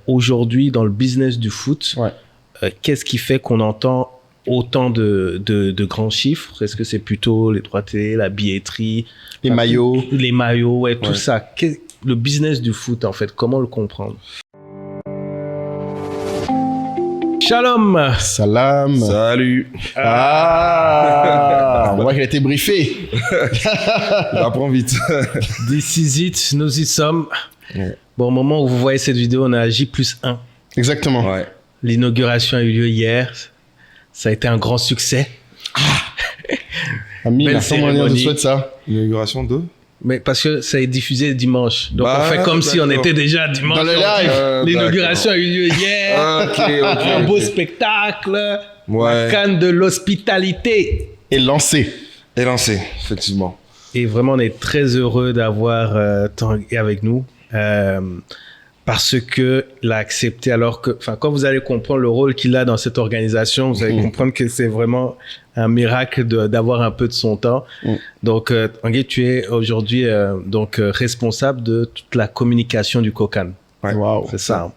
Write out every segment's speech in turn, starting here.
Aujourd'hui, dans le business du foot, qu'est-ce qui fait qu'on entend autant de grands chiffres? Est-ce que c'est plutôt les droits télé, la billetterie, les maillots, tout ça? Le business du foot, en fait, comment le comprendre? Shalom. Salam. Salut. On voit qu'il a été briefé. Apprends vite. This is it, nous y sommes. Ouais. Bon, au moment où vous voyez cette vidéo, on est à J+1. Exactement. Ouais. L'inauguration a eu lieu hier. Ça a été un grand succès. Amine, à son manière, je souhaite ça. L'inauguration de? Mais parce que ça est diffusé dimanche. Donc on fait comme si on était déjà dimanche. Dans le live. L'inauguration a eu lieu hier. Un beau spectacle. Ouais. La canne de l'hospitalité. Et lancé, effectivement. Et vraiment, on est très heureux d'avoir Tanguy avec nous. Parce qu'il a accepté, alors que, quand vous allez comprendre le rôle qu'il a dans cette organisation, vous allez comprendre que c'est vraiment un miracle d'avoir un peu de son temps. Donc, Tanguy, tu es aujourd'hui responsable de toute la communication du COCAN. Ouais. Wow. C'est ça.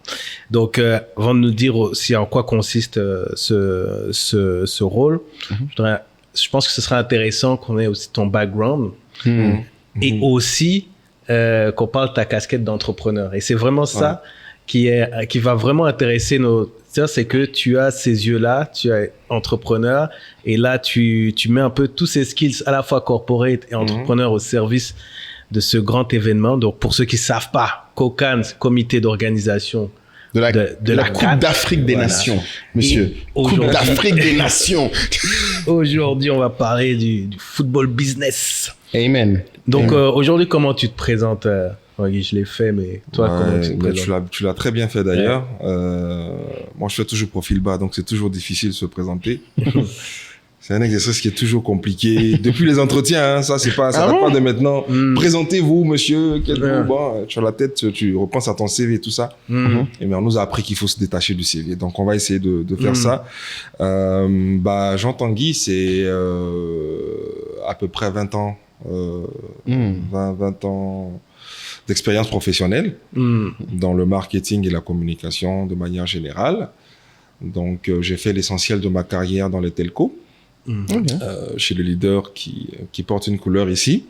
Donc, avant de nous dire aussi en quoi consiste ce rôle, je pense que ce serait intéressant qu'on ait aussi ton background et aussi qu'on parle de ta casquette d'entrepreneur. Et c'est vraiment ça qui va vraiment intéresser c'est que tu as ces yeux-là, tu es entrepreneur, et là, tu mets un peu tous ces skills à la fois corporate et entrepreneur au service de ce grand événement. Donc, pour ceux qui ne savent pas, COCAN, comité d'organisation de la Coupe d'Afrique des Nations, monsieur. Coupe d'Afrique des Nations. Aujourd'hui, on va parler du football business. Amen. Donc, aujourd'hui, comment tu te présentes? Je l'ai fait, mais toi, comment tu te présentes? Tu l'as très bien fait d'ailleurs. Moi, je fais toujours profil bas, donc c'est toujours difficile de se présenter. C'est un exercice qui est toujours compliqué. Depuis les entretiens, ça date pas de maintenant. Présentez-vous, monsieur. Bon, tu as la tête, tu repenses à ton CV et tout ça. Et mais on nous a appris qu'il faut se détacher du CV. Donc, on va essayer de faire ça. Jean Tanguy, c'est à peu près 20 ans. 20 ans d'expérience professionnelle dans le marketing et la communication de manière générale. Donc, j'ai fait l'essentiel de ma carrière dans les telcos. Chez le leader qui porte une couleur ici.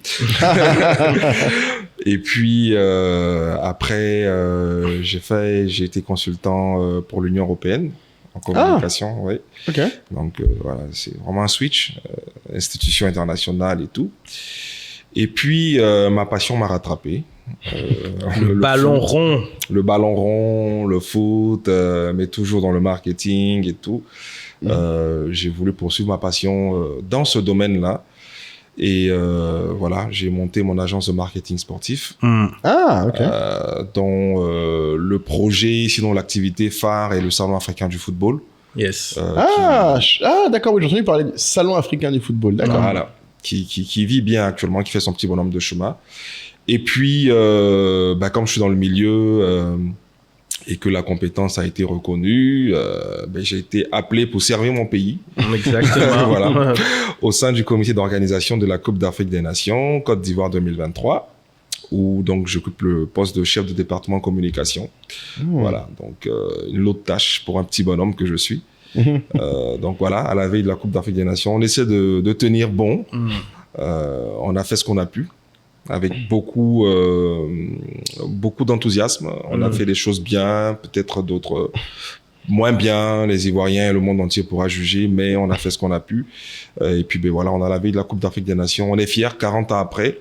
Et puis après j'ai été consultant pour l'Union européenne en communication. Donc voilà, c'est vraiment un switch, institution internationale et tout. Et puis ma passion m'a rattrapé. Le ballon rond, le foot, mais toujours dans le marketing et tout. J'ai voulu poursuivre ma passion dans ce domaine-là. Et voilà, j'ai monté mon agence de marketing sportif. Dont le projet, sinon l'activité phare est le Salon africain du football. Yes. D'accord, oui, j'ai entendu parler du Salon africain du football. D'accord. Voilà, qui vit bien actuellement, qui fait son petit bonhomme de chemin. Et puis, comme je suis dans le milieu et que la compétence a été reconnue, j'ai été appelé pour servir mon pays. Exactement. Voilà. Au sein du comité d'organisation de la Coupe d'Afrique des Nations, Côte d'Ivoire 2023, où donc j'occupe le poste de chef de département communication. Voilà, donc une lourde tâche pour un petit bonhomme que je suis. Donc voilà, à la veille de la Coupe d'Afrique des Nations, on essaie de tenir bon. On a fait ce qu'on a pu. Avec beaucoup d'enthousiasme. On a fait les choses bien, peut-être d'autres moins bien. Les Ivoiriens et le monde entier pourra juger, mais on a fait ce qu'on a pu. Et puis, voilà, on a la veille de la Coupe d'Afrique des Nations. On est fiers, 40 ans après,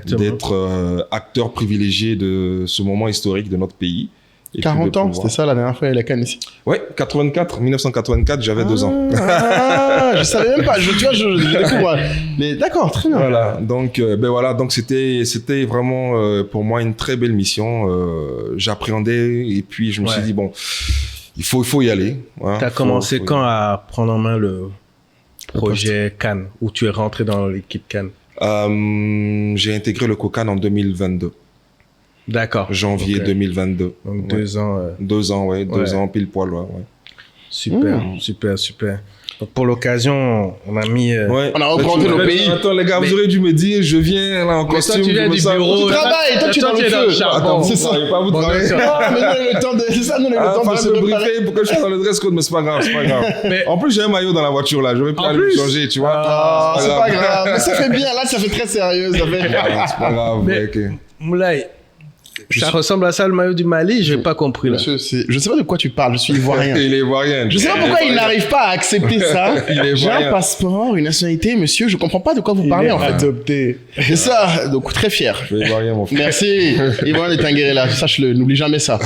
d'être acteur privilégié de ce moment historique de notre pays. Et 40 ans, c'était ça la dernière fois, il y a la canne ici. Oui, 1984, j'avais 2 ans. Je savais même pas, je découvre. Mais d'accord, très bien. Voilà, donc, donc c'était vraiment pour moi une très belle mission. J'appréhendais et puis je me suis dit, bon, il faut y aller. Hein, tu as commencé quand à prendre en main le projet Cannes, où tu es rentré dans l'équipe Cannes? J'ai intégré le COCAN en 2022. D'accord. Janvier 2022. Donc 2 ans. 2 ans, 2 ans pile poil. Super, super. Donc pour l'occasion, on a mis... On a représenté nos pays. Attends, les gars, vous auriez dû me dire, je viens là en costume. Toi, tu viens du bureau. Tu travailles, toi, tu es dans le feu. Attends, c'est ça. Pas vous travailler. Non, mais nous, on a le temps de... C'est ça, nous, on a le temps de se briefer pour que je sois dans le dress code, mais c'est pas grave, c'est pas grave. En plus, j'ai un maillot dans la voiture, là. Je vais plus aller le changer, tu vois. Ah, c'est pas grave. Mais ça fait bien. Là, ça fait très sérieux. Ça fait... C'est pas grave, ok. Moulay, ça ressemble à ça le maillot du Mali, j'ai pas compris là. Monsieur, je sais pas de quoi tu parles, je suis ivoirien. Il est ivoirien. Je sais pas pourquoi il n'arrive pas à accepter ça. J'ai un passeport, une nationalité, monsieur, je comprends pas de quoi vous parlez en fait. Adopté. C'est ça, donc très fier. Je suis ivoirien, mon frère. Merci, Ivoirien de Tanguéré là, sache-le, n'oublie jamais ça.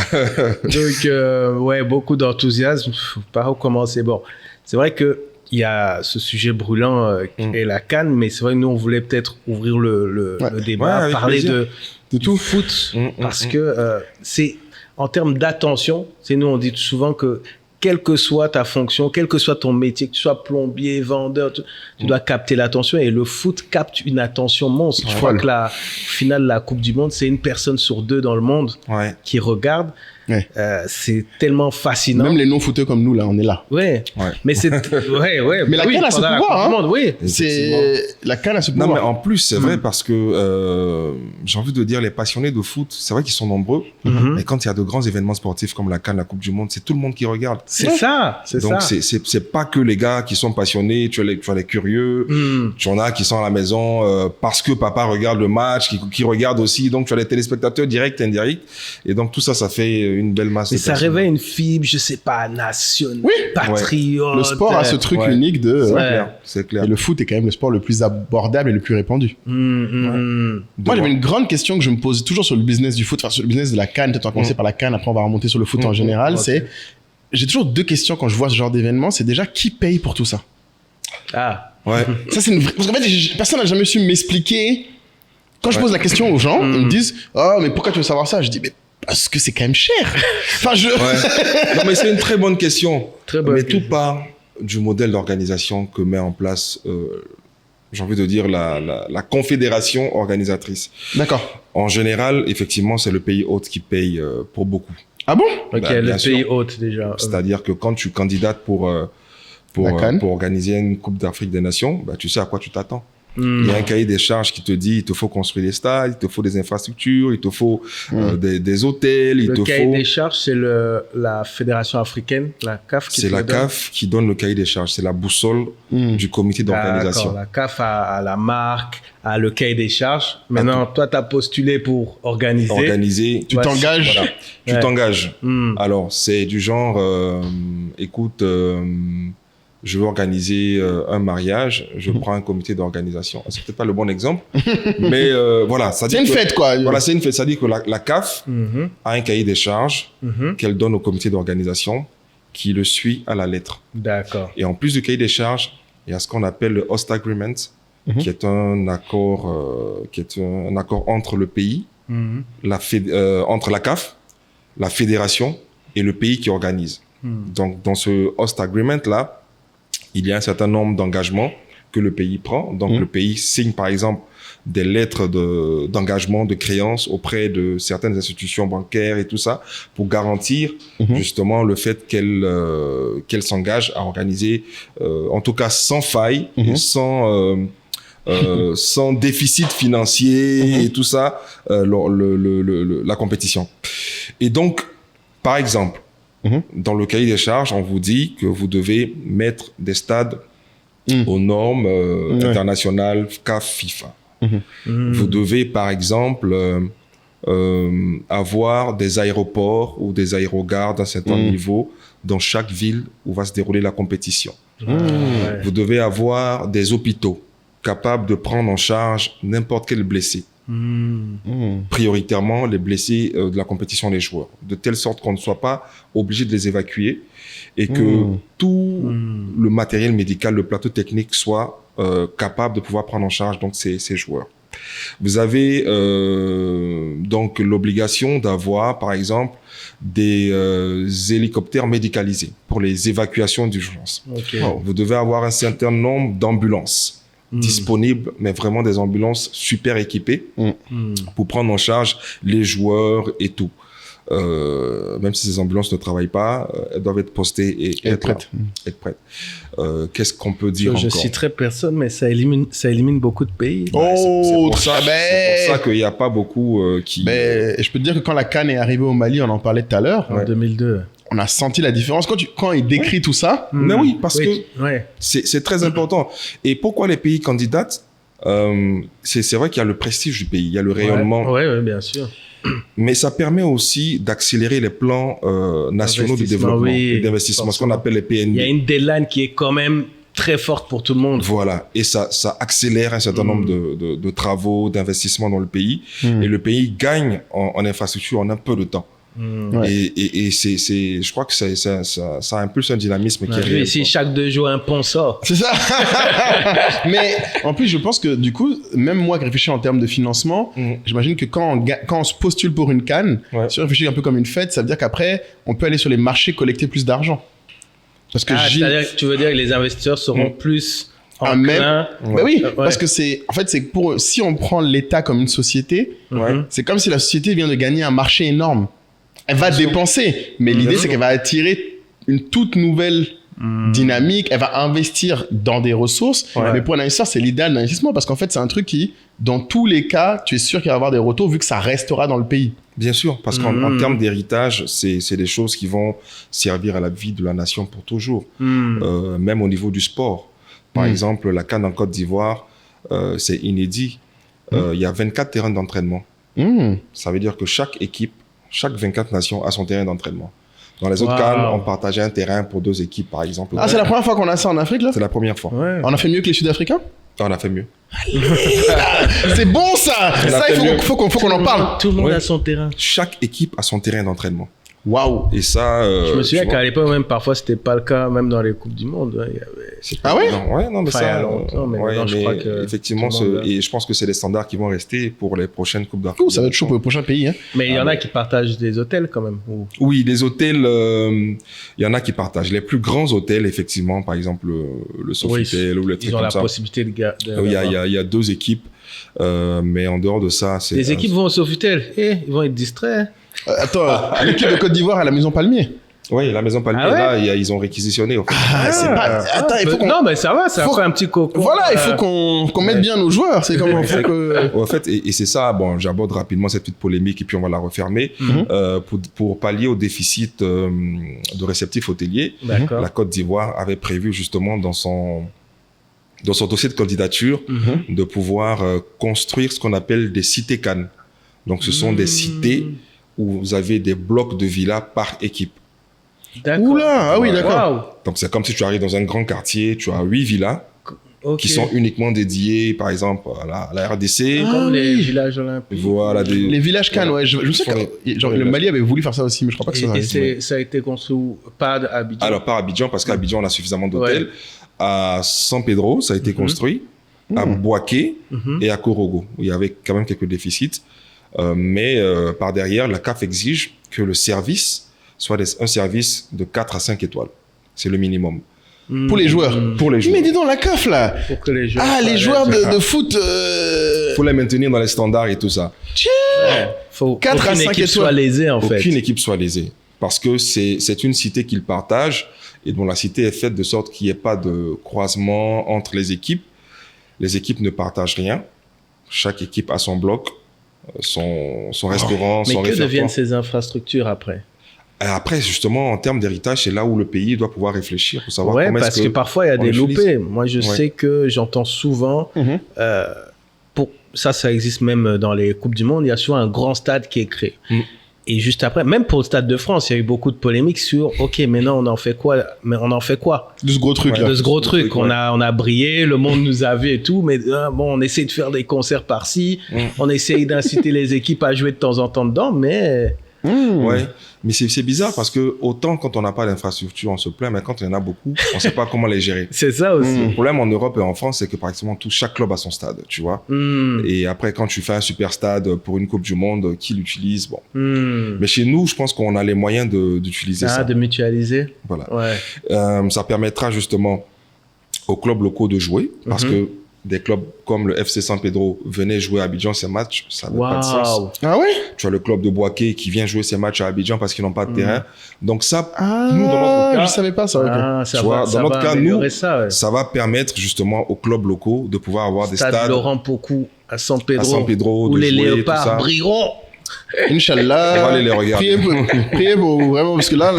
Donc, ouais, beaucoup d'enthousiasme, faut pas recommencer. Bon, c'est vrai que il y a ce sujet brûlant et la CAN, mais c'est vrai que nous, on voulait peut-être ouvrir le débat, parler de tout foot, parce que c'est, en termes d'attention, c'est nous, on dit souvent que quelle que soit ta fonction, quel que soit ton métier, que tu sois plombier, vendeur, tu dois capter l'attention, et le foot capte une attention monstre. Je crois que la finale de la Coupe du Monde, c'est 1 personne sur 2 dans le monde qui regarde. Ouais. C'est tellement fascinant. Même les non-footeux comme nous, là, on est là. Ouais. Mais c'est... Mais la CAN a ce pouvoir, hein. Oui. La CAN a ce pouvoir. Non, mais en plus, c'est vrai parce que, j'ai envie de dire, les passionnés de foot, c'est vrai qu'ils sont nombreux, mais quand il y a de grands événements sportifs comme la CAN, la Coupe du Monde, c'est tout le monde qui regarde. C'est ça, c'est donc, ça. Donc, c'est pas que les gars qui sont passionnés, tu as les curieux, tu en as qui sont à la maison parce que papa regarde le match, qui regardent aussi, donc tu as les téléspectateurs directs et indirects, et donc tout ça, ça fait une belle masse. Et ça réveille une fibre, je sais pas, nationale, patriote. Le sport a ce truc unique de... C'est clair. Et le foot est quand même le sport le plus abordable et le plus répandu. Moi, j'avais une grande question que je me pose toujours sur le business du foot, enfin sur le business de la CAN, peut-être on va commencer par la CAN, après on va remonter sur le foot en général, c'est... J'ai toujours 2 questions quand je vois ce genre d'événement, c'est déjà qui paye pour tout ça? Ah. Ouais. Ça, c'est une vraie... Parce qu'en fait, personne n'a jamais su m'expliquer. Quand je pose la question aux gens, ils me disent « Oh, mais pourquoi tu veux savoir ça ?» Je dis « Mais parce que c'est quand même cher. » Enfin, Non, mais c'est une très bonne question. Très bonne question. Tout part du modèle d'organisation que met en place, j'ai envie de dire, la confédération organisatrice. D'accord. En général, effectivement, c'est le pays hôte qui paye pour beaucoup. Ah bon? Ok, le pays hôte déjà. C'est-à-dire que quand tu candidates pour organiser une Coupe d'Afrique des Nations, bah, tu sais à quoi tu t'attends. Il y a un cahier des charges qui te dit il te faut construire des stades, il te faut des infrastructures, il te faut des hôtels, le cahier des charges, c'est la Fédération africaine, la CAF qui c'est la CAF qui donne le cahier des charges, c'est la boussole du comité d'organisation. La CAF a la marque, a le cahier des charges. Maintenant, toi, tu as postulé pour organiser. Tu t'engages. Voilà. Tu t'engages. Alors, c'est du genre, écoute, je veux organiser un mariage, je prends un comité d'organisation. C'est peut-être pas le bon exemple, mais voilà. C'est une fête, quoi. Voilà, c'est une fête. Ça dit que la CAF a un cahier des charges qu'elle donne au comité d'organisation qui le suit à la lettre. D'accord. Et en plus du cahier des charges, il y a ce qu'on appelle le Host Agreement, qui est un accord, entre le pays, entre la CAF, la fédération et le pays qui organise. Donc, dans ce Host Agreement-là, il y a un certain nombre d'engagements que le pays prend. Donc, le pays signe, par exemple, des lettres d'engagement, de créance auprès de certaines institutions bancaires et tout ça, pour garantir justement le fait qu'elle s'engage à organiser, en tout cas sans faille et sans déficit financier et tout ça, la compétition. Et donc, par exemple, dans le cahier des charges, on vous dit que vous devez mettre des stades aux normes internationales CAF, FIFA. Vous devez, par exemple, avoir des aéroports ou des aérogares d'un certain niveau dans chaque ville où va se dérouler la compétition. Vous devez avoir des hôpitaux capables de prendre en charge n'importe quel blessé. Prioritairement les blessés de la compétition des joueurs, de telle sorte qu'on ne soit pas obligé de les évacuer et que tout le matériel médical, le plateau technique soit capable de pouvoir prendre en charge donc ces joueurs. Vous avez donc l'obligation d'avoir par exemple des hélicoptères médicalisés pour les évacuations d'urgence. Vous devez avoir un certain nombre d'ambulances disponibles, mais vraiment des ambulances super équipées pour prendre en charge les joueurs et tout. même si ces ambulances ne travaillent pas, elles doivent être postées et être prêtes. Qu'est-ce qu'on peut dire encore? Je citerai personne, mais ça élimine beaucoup de pays. C'est pour ça qu'il n'y a pas beaucoup qui... Je peux te dire que quand la CAN est arrivée au Mali, on en parlait tout à l'heure. En 2002. On a senti la différence. Quand il décrit tout ça... Mais oui, parce que c'est très important. Et pourquoi les pays candidates c'est vrai qu'il y a le prestige du pays, il y a le rayonnement. Oui, bien sûr. Mais ça permet aussi d'accélérer les plans nationaux de développement et d'investissement, ce qu'on appelle les PNB. Il y a une deadline qui est quand même très forte pour tout le monde. Voilà, et ça accélère un certain nombre de travaux, d'investissements dans le pays. Et le pays gagne en infrastructure en un peu de temps. Et je crois que ça impulse un dynamisme qui est réel. Ici, chaque 2 jours, un pont sort. C'est ça. Mais en plus, je pense que du coup, même moi qui réfléchis en termes de financement, j'imagine que quand on se postule pour une CAN, si on réfléchit un peu comme une fête, ça veut dire qu'après, on peut aller sur les marchés collecter plus d'argent. Parce que tu veux dire que les investisseurs seront plus enclins. Parce que si on prend l'État comme une société, c'est comme si la société vient de gagner un marché énorme. Elle va dépenser, mais l'idée c'est qu'elle va attirer une toute nouvelle dynamique, elle va investir dans des ressources, mais pour un investisseur c'est l'idéal d'investissement parce qu'en fait c'est un truc qui, dans tous les cas, tu es sûr qu'il va y avoir des retours vu que ça restera dans le pays. Bien sûr, parce qu'en termes d'héritage, c'est des choses qui vont servir à la vie de la nation pour toujours, même au niveau du sport. Par exemple, la CAN en Côte d'Ivoire, c'est inédit. Il y a 24 terrains d'entraînement. Ça veut dire que chaque 24 nations a son terrain d'entraînement. Dans les autres CAN, on partageait un terrain pour 2 équipes, par exemple. Ah, c'est la première fois qu'on a ça en Afrique, là? C'est la première fois. On a fait mieux que les Sud-Africains? On a fait mieux. C'est bon, ça! Ça, il faut qu'on en parle. Tout le monde a son terrain. Chaque équipe a son terrain d'entraînement. Waouh! Et ça... je me souviens qu'à l'époque, même parfois, c'était pas le cas, même dans les Coupes du Monde. Il y avait... Ah ouais? Non, mais il y a longtemps, mais je crois que... Effectivement, et je pense que c'est les standards qui vont rester pour les prochaines Coupes d'Afrique. Ça va être chaud pour les prochains pays. Hein. Mais il y en a qui partagent des hôtels quand même. Oui, les hôtels, il y en a qui partagent. Les plus grands hôtels, effectivement, par exemple le Sofitel ou les trucs comme ça. Ils ont la possibilité de il y a 2 équipes, mais en dehors de ça, c'est... Les équipes vont au Sofitel, ils vont être distraits. Attends, l'équipe de Côte d'Ivoire à la Maison Palmier. Oui, la Maison Palmier, là, ils ont réquisitionné. Attends, il faut qu'on... Non, mais ça va, ça fait un petit coco. Voilà, il faut qu'on mette bien nos joueurs. C'est comme En fait, et c'est ça, bon, j'aborde rapidement cette petite polémique et puis on va la refermer. Pour pallier au déficit de réceptifs hôteliers, la Côte d'Ivoire avait prévu justement dans son dossier de candidature de pouvoir construire ce qu'on appelle des cités CAN. Donc, ce sont des cités où vous avez des blocs de villas par équipe. D'accord. Oula, ah oui, d'accord. Wow. Donc, c'est comme si tu arrives dans un grand quartier, tu as 8 villas qui sont uniquement dédiées, par exemple, à la RDC. Comme les villages olympiques. Voilà, les villages Cannes, ouais. Je sais que le Mali avait voulu faire ça aussi, mais je crois pas que ça arrive. Et ça a été construit pas à Abidjan? Alors, pas à Abidjan, parce qu'à Abidjan, on a suffisamment d'hôtels. À San Pedro, ça a été construit. À Bouaké et à Korogo, où il y avait quand même quelques déficits. Mais par derrière, la CAF exige que le service soit un service de 4 à 5 étoiles. C'est le minimum. Pour les joueurs. Pour les joueurs. Mais dis donc, la CAF, là. Pour que les joueurs les joueurs de foot. Faut les maintenir dans les standards et tout ça. Tiens. Faut 4 à 5 étoiles. Soit lésée, en fait. Aucune équipe soit lésée. Parce que c'est une cité qu'ils partagent et dont la cité est faite de sorte qu'il n'y ait pas de croisement entre les équipes. Les équipes ne partagent rien. Chaque équipe a son bloc, son restaurant, son réfectoire. Mais que deviennent ces infrastructures après? Après, justement, en termes d'héritage, c'est là où le pays doit pouvoir réfléchir pour savoir comment parce que parfois, il y a des loupés. Moi, je sais que j'entends souvent, ça existe même dans les Coupes du Monde, il y a souvent un grand stade qui est créé. Et juste après, même pour le Stade de France, il y a eu beaucoup de polémiques sur, OK, maintenant, on en fait quoi? Mais on en fait quoi? De ce gros truc, là. De ce gros truc. On a brillé, le monde nous a vus et tout, mais bon, on essaie de faire des concerts par-ci, on essaye d'inciter les équipes à jouer de temps en temps dedans, mais... Ouais, mais c'est bizarre parce que autant quand on n'a pas d'infrastructure, on se plaint, mais quand il y en a beaucoup, on ne sait pas comment les gérer. C'est ça aussi. Le problème en Europe et en France, c'est que par exemple, chaque club a son stade, tu vois. Et après, quand tu fais un super stade pour une Coupe du Monde, qui l'utilise? Bon. Mais chez nous, je pense qu'on a les moyens d'utiliser ça. De mutualiser. Voilà. Ça permettra justement aux clubs locaux de jouer parce que des clubs comme le FC San Pedro venaient jouer à Abidjan ces matchs, ça n'avait pas de sens. Ah ouais? Tu as le club de Boaké qui vient jouer ses matchs à Abidjan parce qu'ils n'ont pas de terrain. Donc ça, nous, dans notre cas... Je savais pas ça, ok. Ça va, dans notre cas, nous, ça va permettre justement aux clubs locaux de pouvoir avoir des stades. Laurent Pocou à San Pedro où les léopards brilleront. Inch'Allah. On va aller les regarder. Priez pour vraiment, parce que là...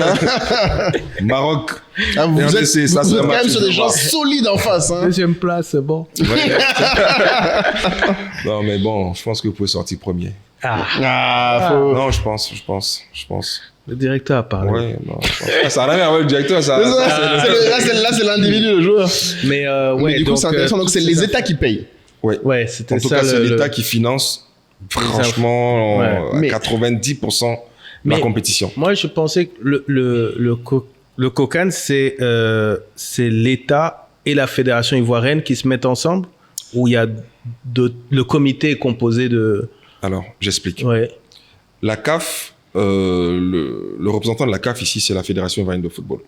Maroc. Ah, vous êtes quand même sur des gens solides en face. Hein. Deuxième place, c'est bon. Ouais. Non, mais bon, je pense que vous pouvez sortir premier. Non, je pense. Le directeur a parlé. Ouais, non. Ça n'a rien à voir avec le directeur. Là, c'est l'individu, le joueur. Mais du coup, c'est intéressant. Donc, c'est les États qui payent. Ouais, c'était ça. En tout cas, c'est l'État qui finance, franchement, à 90% la compétition. Moi, je pensais que le COCAN, c'est l'État et la Fédération ivoirienne qui se mettent ensemble, où il y a le comité est composé de... Alors, j'explique. Ouais. La CAF, le représentant de la CAF ici, c'est la Fédération ivoirienne de football.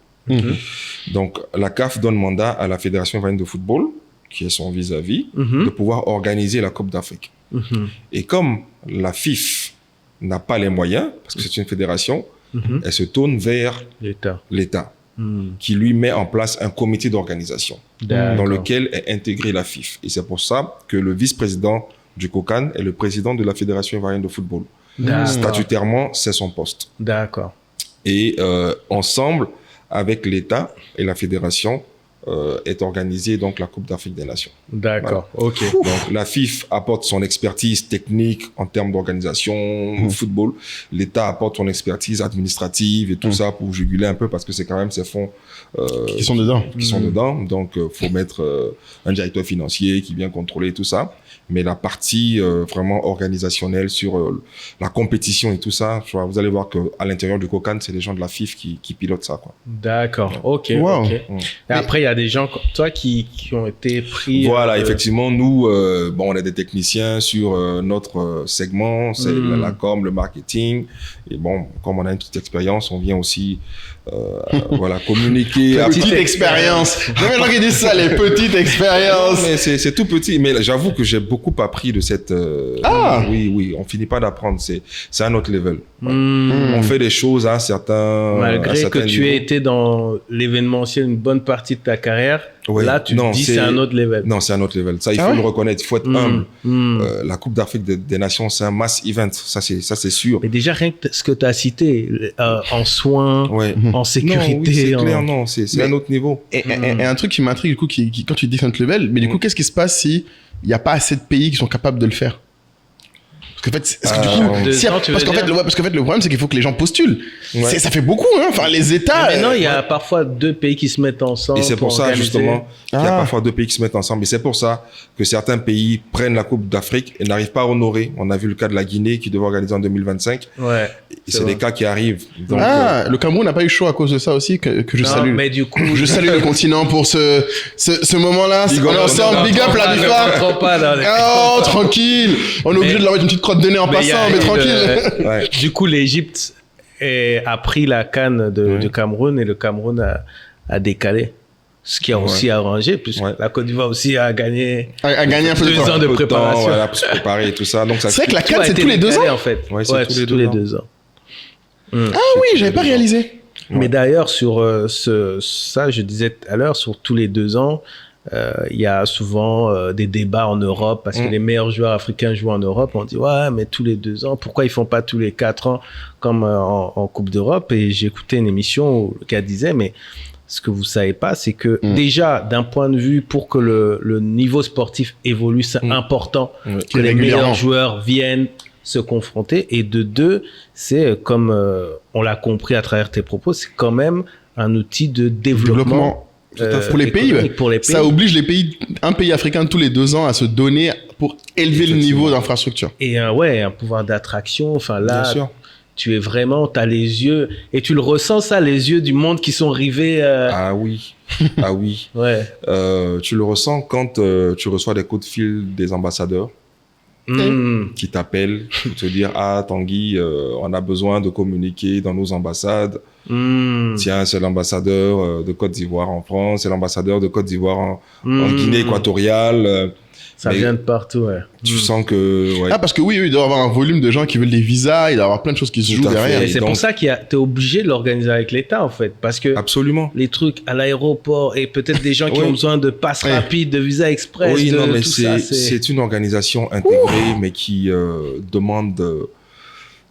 Donc, la CAF donne mandat à la Fédération ivoirienne de football, qui est son vis-à-vis, de pouvoir organiser la Coupe d'Afrique. Et comme la FIF n'a pas les moyens, parce que c'est une fédération, elle se tourne vers l'État, qui lui met en place un comité d'organisation dans lequel est intégrée la FIF. Et c'est pour ça que le vice-président du COCAN est le président de la Fédération ivoirienne de football. Statutairement, c'est son poste. D'accord. Et ensemble, avec l'État et la fédération, est organisée donc la Coupe d'Afrique des Nations. D'accord, voilà. ok. Donc la FIF apporte son expertise technique en termes d'organisation, football. L'État apporte son expertise administrative et tout ça pour juguler un peu parce que c'est quand même ces fonds qui sont dedans. Donc faut mettre un directeur financier qui vient contrôler tout ça. Mais la partie vraiment organisationnelle sur la compétition et tout ça, vous allez voir qu'à l'intérieur du COCAN, c'est les gens de la FIF qui pilotent ça, quoi. D'accord, ok. Wow. Et après, il y a des gens comme toi qui ont été pris... Voilà, effectivement, nous, on est des techniciens sur notre segment, c'est la com, le marketing. Et bon, comme on a une petite expérience, on vient aussi communiquer. Petite expérience. Jamais les gens qui disent ça, les petites expériences. Mais c'est tout petit. Mais j'avoue que j'ai beaucoup appris de cette... Oui, on finit pas d'apprendre. C'est un autre level. On fait des choses à certains... Malgré que tu aies été dans l'événementiel une bonne partie de ta carrière, là, tu te dis c'est un autre level. Non, c'est un autre level. Ça, il faut le reconnaître. Il faut être humble. La Coupe d'Afrique des Nations, c'est un mass event. Ça, c'est sûr. Mais déjà, rien que ce que tu as cité, en soins, en sécurité... Non, oui, c'est clair, non. C'est un autre niveau. Et un truc qui m'intrigue, du coup, quand tu dis un autre level, mais du coup, qu'est-ce qui se passe si il n'y a pas assez de pays qui sont capables de le faire? Parce qu'en fait, le problème, c'est qu'il faut que les gens postulent. Ça fait beaucoup, hein. Enfin, les États. Mais maintenant, il y a parfois 2 pays qui se mettent ensemble. Et c'est pour ça, justement, qu'il y a parfois 2 pays qui se mettent ensemble. Et c'est pour ça que certains pays prennent la Coupe d'Afrique et n'arrivent pas à honorer. On a vu le cas de la Guinée qui devait organiser en 2025. Ouais. Et c'est des cas qui arrivent. Donc, le Cameroun n'a pas eu chaud à cause de ça aussi, que je salue. Mais du coup, je salue le continent pour ce moment-là. On est ensemble, big up la FIFA. Oh, tranquille. On est obligé de leur mettre une petite crotte de nez en passant, mais tranquille. Du coup, l'Égypte a pris la CAN du Cameroun et le Cameroun a décalé. Ce qui a aussi arrangé, puisque la Côte d'Ivoire aussi a gagné un peu 2 ans de préparation. Pour se préparer et tout ça. Donc, c'est vrai que la CAN, c'est tous les 2 ans. En fait. C'est tous les 2 ans. Ah oui, j'avais pas réalisé. Mais d'ailleurs, sur ça, je disais tout à l'heure, sur tous les 2 ans, il y a souvent des débats en Europe parce que les meilleurs joueurs africains jouent en Europe. On dit ouais, mais tous les 2 ans, pourquoi ils font pas tous les 4 ans comme en Coupe d'Europe? Et j'ai écouté une émission où le gars disait mais ce que vous savez pas, c'est que déjà d'un point de vue pour que le niveau sportif évolue, c'est important que les meilleurs joueurs viennent se confronter. Et de 2, c'est comme on l'a compris à travers tes propos, c'est quand même un outil de développement. Pour les pays, ça oblige un pays africain tous les 2 ans à se donner pour élever le niveau d'infrastructure. Et un pouvoir d'attraction. Enfin là, tu es vraiment, t'as les yeux et tu le ressens ça, les yeux du monde qui sont rivés. Ah oui. Ouais. Tu le ressens quand tu reçois des coups de fil des ambassadeurs. Qui t'appellent pour te dire Tanguy, on a besoin de communiquer dans nos ambassades. Tiens, c'est l'ambassadeur de Côte d'Ivoire en France, c'est l'ambassadeur de Côte d'Ivoire en Guinée équatoriale. Ça vient de partout, ouais. Tu sens que... Ouais. Ah, parce que oui, il doit y avoir un volume de gens qui veulent des visas, il doit y avoir plein de choses qui se jouent derrière. Et c'est pour ça que t'es obligé de l'organiser avec l'État, en fait. Parce que absolument. Les trucs à l'aéroport et peut-être des gens qui ont besoin de passes rapides, de visa express. Oui, non, mais tout ça, c'est une organisation intégrée, mais qui demande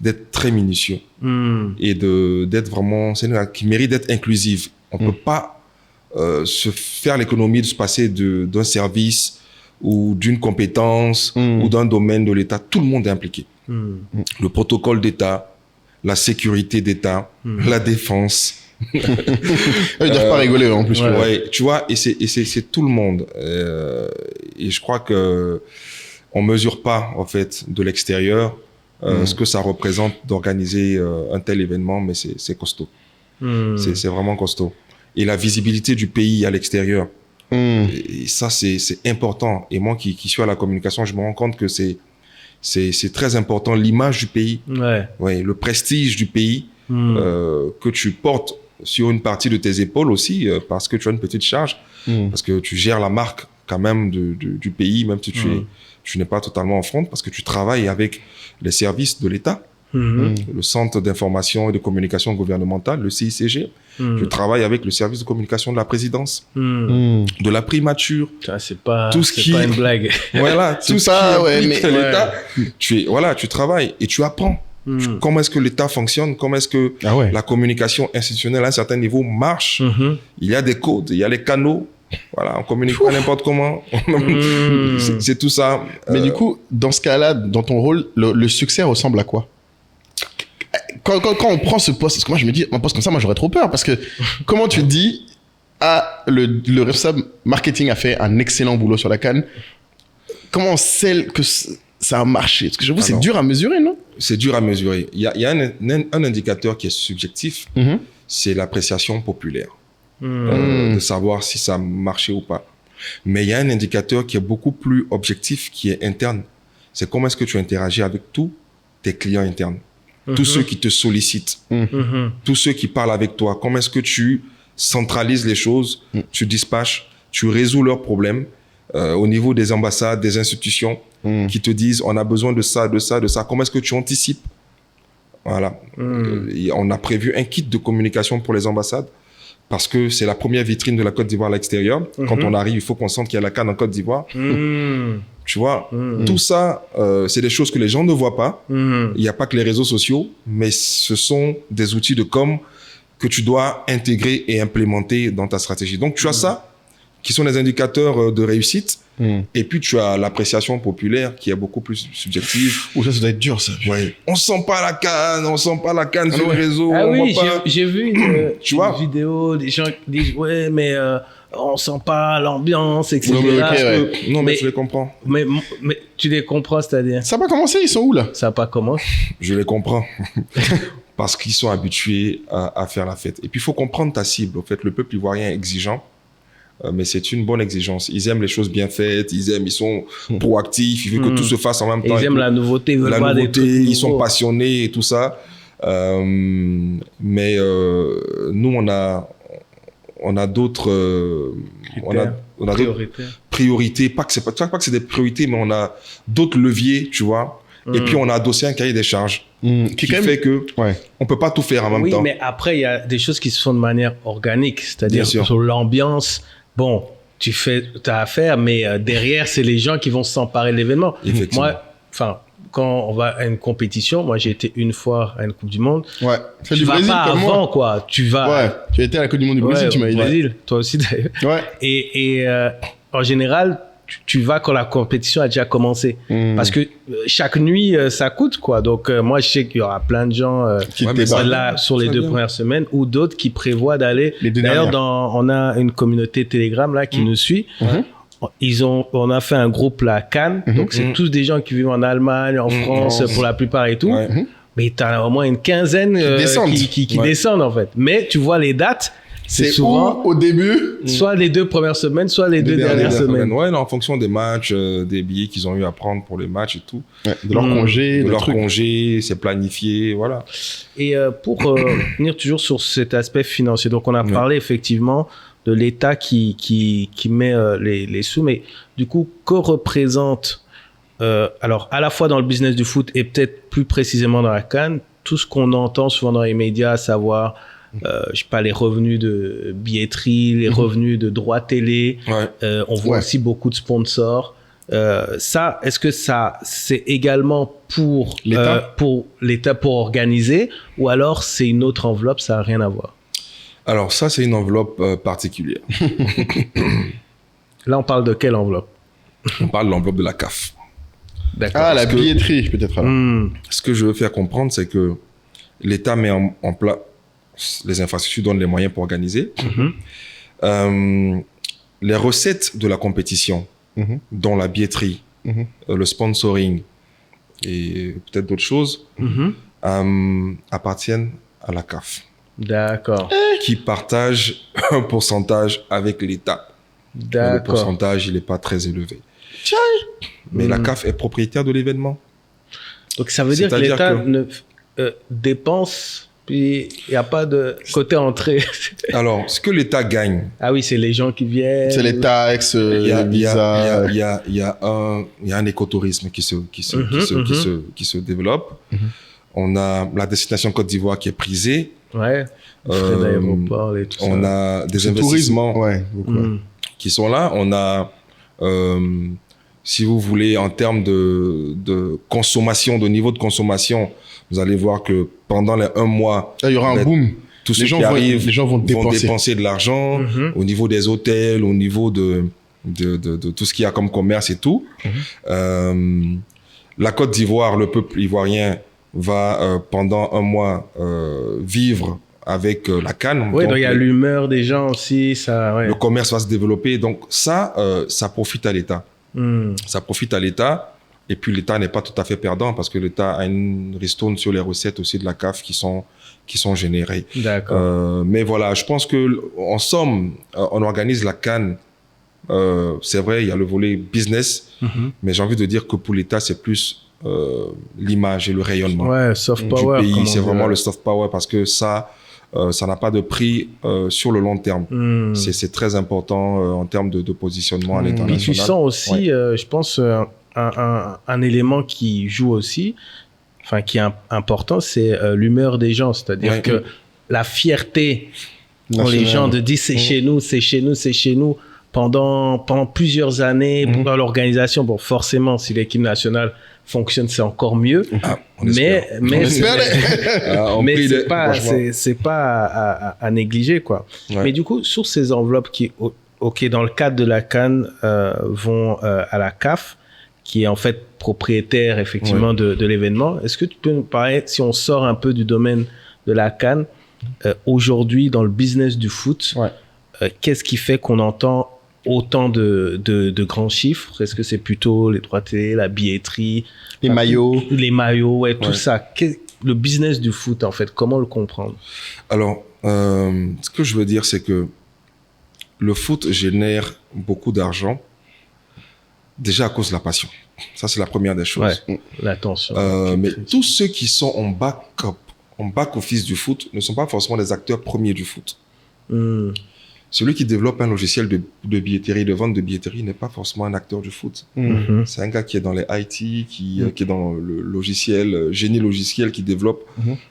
d'être très minutieux et d'être vraiment... qui mérite d'être inclusive. On ne peut pas se faire l'économie de se passer d'un service ou d'une compétence ou d'un domaine de l'État. Tout le monde est impliqué. Le protocole d'État, la sécurité d'État, la défense. Ils ne doivent pas rigoler en plus. Ouais, tu vois, et c'est tout le monde. Et je crois que on mesure pas, en fait, de l'extérieur ce que ça représente d'organiser un tel événement, mais c'est costaud. C'est vraiment costaud. Et la visibilité du pays à l'extérieur, et ça, c'est important. Et moi qui suis à la communication, je me rends compte que c'est très important. L'image du pays, le prestige du pays que tu portes sur une partie de tes épaules aussi, parce que tu as une petite charge, parce que tu gères la marque quand même du pays, même si tu n'es pas totalement en front, parce que tu travailles avec les services de l'État. Le Centre d'information et de communication gouvernementale, le CICG. Je travaille avec le service de communication de la présidence, de la primature. C'est pas une blague. Voilà, tout ça, l'État. Tu travailles et tu apprends. Comment est-ce que l'État fonctionne, comment est-ce que la communication institutionnelle à un certain niveau marche. Il y a des codes, il y a les canaux. Voilà, on communique pas n'importe comment. C'est tout ça. Mais du coup, dans ce cas-là, dans ton rôle, le succès ressemble à quoi? Quand on prend ce poste, parce que moi je me dis, un poste comme ça, moi j'aurais trop peur, parce que comment tu dis, le responsable marketing a fait un excellent boulot sur la CAN, comment on sait que ça a marché? Parce que j'avoue, c'est dur à mesurer, non? C'est dur à mesurer. Il y a un indicateur qui est subjectif, c'est l'appréciation populaire, de savoir si ça a marché ou pas. Mais il y a un indicateur qui est beaucoup plus objectif, qui est interne. C'est comment est-ce que tu interagis avec tous tes clients internes. Tous ceux qui te sollicitent, tous ceux qui parlent avec toi, comment est-ce que tu centralises les choses, tu dispatches, tu résous leurs problèmes au niveau des ambassades, des institutions qui te disent on a besoin de ça, de ça, de ça. Comment est-ce que tu anticipes? Voilà. On a prévu un kit de communication pour les ambassades parce que c'est la première vitrine de la Côte d'Ivoire à l'extérieur. Quand on arrive, il faut qu'on sente qu'il y a la CAN en Côte d'Ivoire. Tu vois, tout ça, c'est des choses que les gens ne voient pas. Il n'y a pas que les réseaux sociaux, mais ce sont des outils de com que tu dois intégrer et implémenter dans ta stratégie. Donc, tu as ça, qui sont des indicateurs de réussite. Et puis, tu as l'appréciation populaire qui est beaucoup plus subjective. Ça doit être dur, ça. Ouais. On sent pas la CAN, on sent pas la CAN sur les réseaux. Ah oui, j'ai vu une vidéo, des gens qui disent, ouais, mais on sent pas l'ambiance, etc. Non, mais je les comprends. Mais tu les comprends, c'est-à-dire? Ça n'a pas commencé, ils sont où, là? Ça n'a pas commencé. Je les comprends. Parce qu'ils sont habitués à faire la fête. Et puis, il faut comprendre ta cible. En fait, le peuple ivoirien est exigeant. Mais c'est une bonne exigence. Ils aiment les choses bien faites, ils sont proactifs, ils veulent que tout se fasse en même temps. Ils aiment la nouveauté, ils sont passionnés et tout ça. Mais nous, on a d'autres priorités. Pas que c'est des priorités, mais on a d'autres leviers, tu vois. Et puis, on a adossé un cahier des charges qui fait que on peut pas tout faire en même temps. Oui, mais après, il y a des choses qui se font de manière organique, c'est-à-dire sur l'ambiance. Bon, tu fais ta affaire, mais derrière, c'est les gens qui vont s'emparer de l'événement. Moi, quand on va à une compétition, moi, j'ai été une fois à une Coupe du Monde. Ouais. Tu vas pas avant, quoi. Tu vas. Ouais. Tu as été à la Coupe du Monde du Brésil, tu m'as dit. Brésil, toi aussi, d'ailleurs. Ouais. Et en général, tu vas quand la compétition a déjà commencé. Parce que chaque nuit, ça coûte, quoi. Donc, moi, je sais qu'il y aura plein de gens qui là sur les 2 premières semaines ou d'autres qui prévoient d'aller. D'ailleurs, on a une communauté Telegram là qui nous suit. On a fait un groupe, la CAN. Donc, c'est tous des gens qui vivent en Allemagne, en France, pour la plupart et tout. Mais tu as au moins une quinzaine qui descendent, en fait. Mais tu vois les dates. C'est souvent au début, soit les 2 premières semaines, soit les 2 dernières semaines. Ouais, en fonction des matchs, des billets qu'ils ont eu à prendre pour les matchs et tout. De leur congé. De leur congé, c'est planifié, voilà. Et pour venir toujours sur cet aspect financier, donc on a parlé effectivement de l'État qui met les sous. Mais du coup, que représente, alors à la fois dans le business du foot et peut-être plus précisément dans la CAN, tout ce qu'on entend souvent dans les médias, à savoir, je sais pas, les revenus de billetterie, les revenus de droits télé. On voit aussi beaucoup de sponsors. Ça, est-ce que ça, c'est également pour l'État pour organiser, ou alors c'est une autre enveloppe, ça n'a rien à voir? Alors ça, c'est une enveloppe particulière. Là, on parle de quelle enveloppe? On parle de l'enveloppe de la CAF. D'accord. Ah, la billetterie, peut-être. Ce que je veux faire comprendre, c'est que l'État met en place les infrastructures, donne les moyens pour organiser. Les recettes de la compétition, dont la billetterie, le sponsoring et peut-être d'autres choses, appartiennent à la CAF. D'accord. Qui partage un pourcentage avec l'État. Le pourcentage, il n'est pas très élevé. Mais la CAF est propriétaire de l'événement. Donc ça veut dire que l'État dépense, puis il n'y a pas de côté entrée. Alors, ce que l'État gagne... Ah oui, c'est les gens qui viennent. C'est les taxes, les visas. Il y a un écotourisme qui se développe. On a la destination Côte d'Ivoire qui est prisée. Ouais, frais d'aéroport et tout ça. On a des investissements qui sont là. On a, si vous voulez, en termes de consommation, de niveau de consommation, vous allez voir que pendant les 1 mois... il y aura un boom. Tous ceux qui arrivent les gens vont dépenser de l'argent au niveau des hôtels, au niveau de tout ce qu'il y a comme commerce et tout. La Côte d'Ivoire, le peuple ivoirien va pendant 1 mois vivre avec la CAN. Oui, donc il y a l'humeur des gens aussi. Le commerce va se développer. Donc ça profite à l'État. Ça profite à l'État. Et puis l'État n'est pas tout à fait perdant parce que l'État a une ristourne sur les recettes aussi de la CAF qui sont générées. D'accord. Mais voilà, je pense que en somme, on organise la CAN. C'est vrai, il y a le volet business, mais j'ai envie de dire que pour l'État, c'est plus l'image et le rayonnement soft power, du pays. C'est vraiment le soft power parce que ça n'a pas de prix sur le long terme. C'est très important en termes de positionnement à l'international. Puis tu sens aussi, je pense, un élément qui joue aussi, enfin qui est important, c'est l'humeur des gens. C'est-à-dire que la fierté pour les gens de dire c'est chez nous, c'est chez nous, c'est chez nous, pendant plusieurs années, pendant l'organisation. Bon, forcément, si l'équipe nationale fonctionne, c'est encore mieux. Mais c'est pas à négliger, quoi. Mais du coup, sur ces enveloppes qui, dans le cadre de la CAN, vont à la CAF, qui est en fait propriétaire effectivement de l'événement. Est-ce que tu peux nous parler, si on sort un peu du domaine de la CAN, aujourd'hui dans le business du foot, qu'est-ce qui fait qu'on entend autant de grands chiffres? Est-ce que c'est plutôt les droits télé, la billetterie, les maillots, tout ça? Le business du foot, en fait, comment le comprendre? Alors, ce que je veux dire, c'est que le foot génère beaucoup d'argent, déjà à cause de la passion. Ça, c'est la première des choses. L'attention. Mais tous ceux qui sont en back-office du foot ne sont pas forcément des acteurs premiers du foot. Celui qui développe un logiciel de billetterie, de vente de billetterie, n'est pas forcément un acteur du foot. C'est un gars qui est dans les IT, qui est dans le logiciel, génie logiciel, qui développe.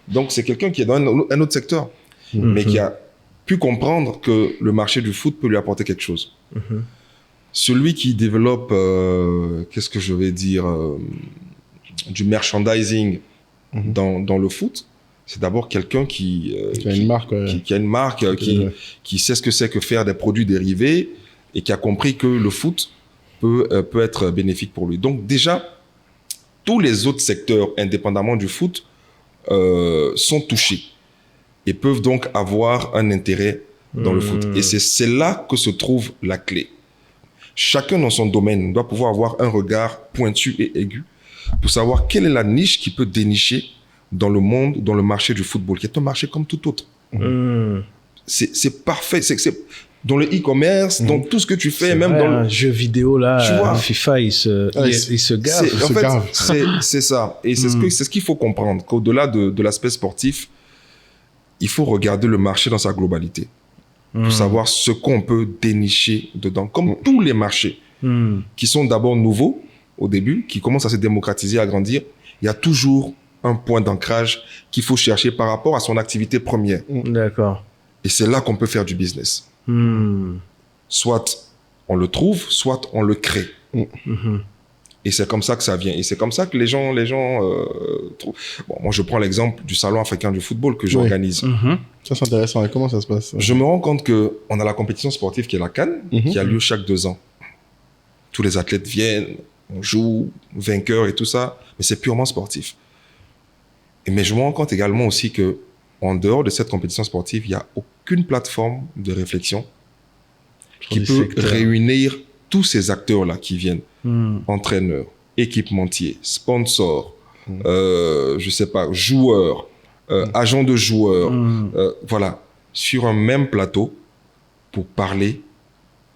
Donc, c'est quelqu'un qui est dans un autre secteur, mais qui a pu comprendre que le marché du foot peut lui apporter quelque chose. Celui qui développe, qu'est-ce que je vais dire, du merchandising dans le foot, c'est d'abord quelqu'un qui a une marque, qui sait ce que c'est que faire des produits dérivés et qui a compris que le foot peut être bénéfique pour lui. Donc déjà, tous les autres secteurs, indépendamment du foot, sont touchés et peuvent donc avoir un intérêt dans le foot. Et c'est là que se trouve la clé. Chacun dans son domaine doit pouvoir avoir un regard pointu et aigu pour savoir quelle est la niche qui peut dénicher dans le monde, dans le marché du football, qui est un marché comme tout autre. C'est parfait. C'est dans le e-commerce, dans tout ce que tu fais, même dans le jeu vidéo, là, tu vois, FIFA, il se gave. En fait, c'est ça. Et c'est ce qu'il faut comprendre, qu'au-delà de l'aspect sportif, il faut regarder le marché dans sa globalité. pour savoir ce qu'on peut dénicher dedans, comme tous les marchés qui sont d'abord nouveaux au début, qui commencent à se démocratiser, à grandir. Il y a toujours un point d'ancrage qu'il faut chercher par rapport à son activité première. D'accord. Et c'est là qu'on peut faire du business. Soit on le trouve, soit on le crée. Et c'est comme ça que ça vient. Et c'est comme ça que les gens trouvent. Bon, moi, je prends l'exemple du Salon africain du football que j'organise. Ça, c'est intéressant. Et comment ça se passe? Je me rends compte qu'on a la compétition sportive qui est la CAN, qui a lieu chaque 2 ans. Tous les athlètes viennent, on joue, vainqueurs et tout ça, mais c'est purement sportif. Mais je me rends compte également aussi que en dehors de cette compétition sportive, il n'y a aucune plateforme de réflexion qui peut réunir tous ces acteurs-là qui viennent. Entraîneurs, équipementiers, sponsors, je sais pas, joueurs, agents de joueurs, voilà, sur un même plateau pour parler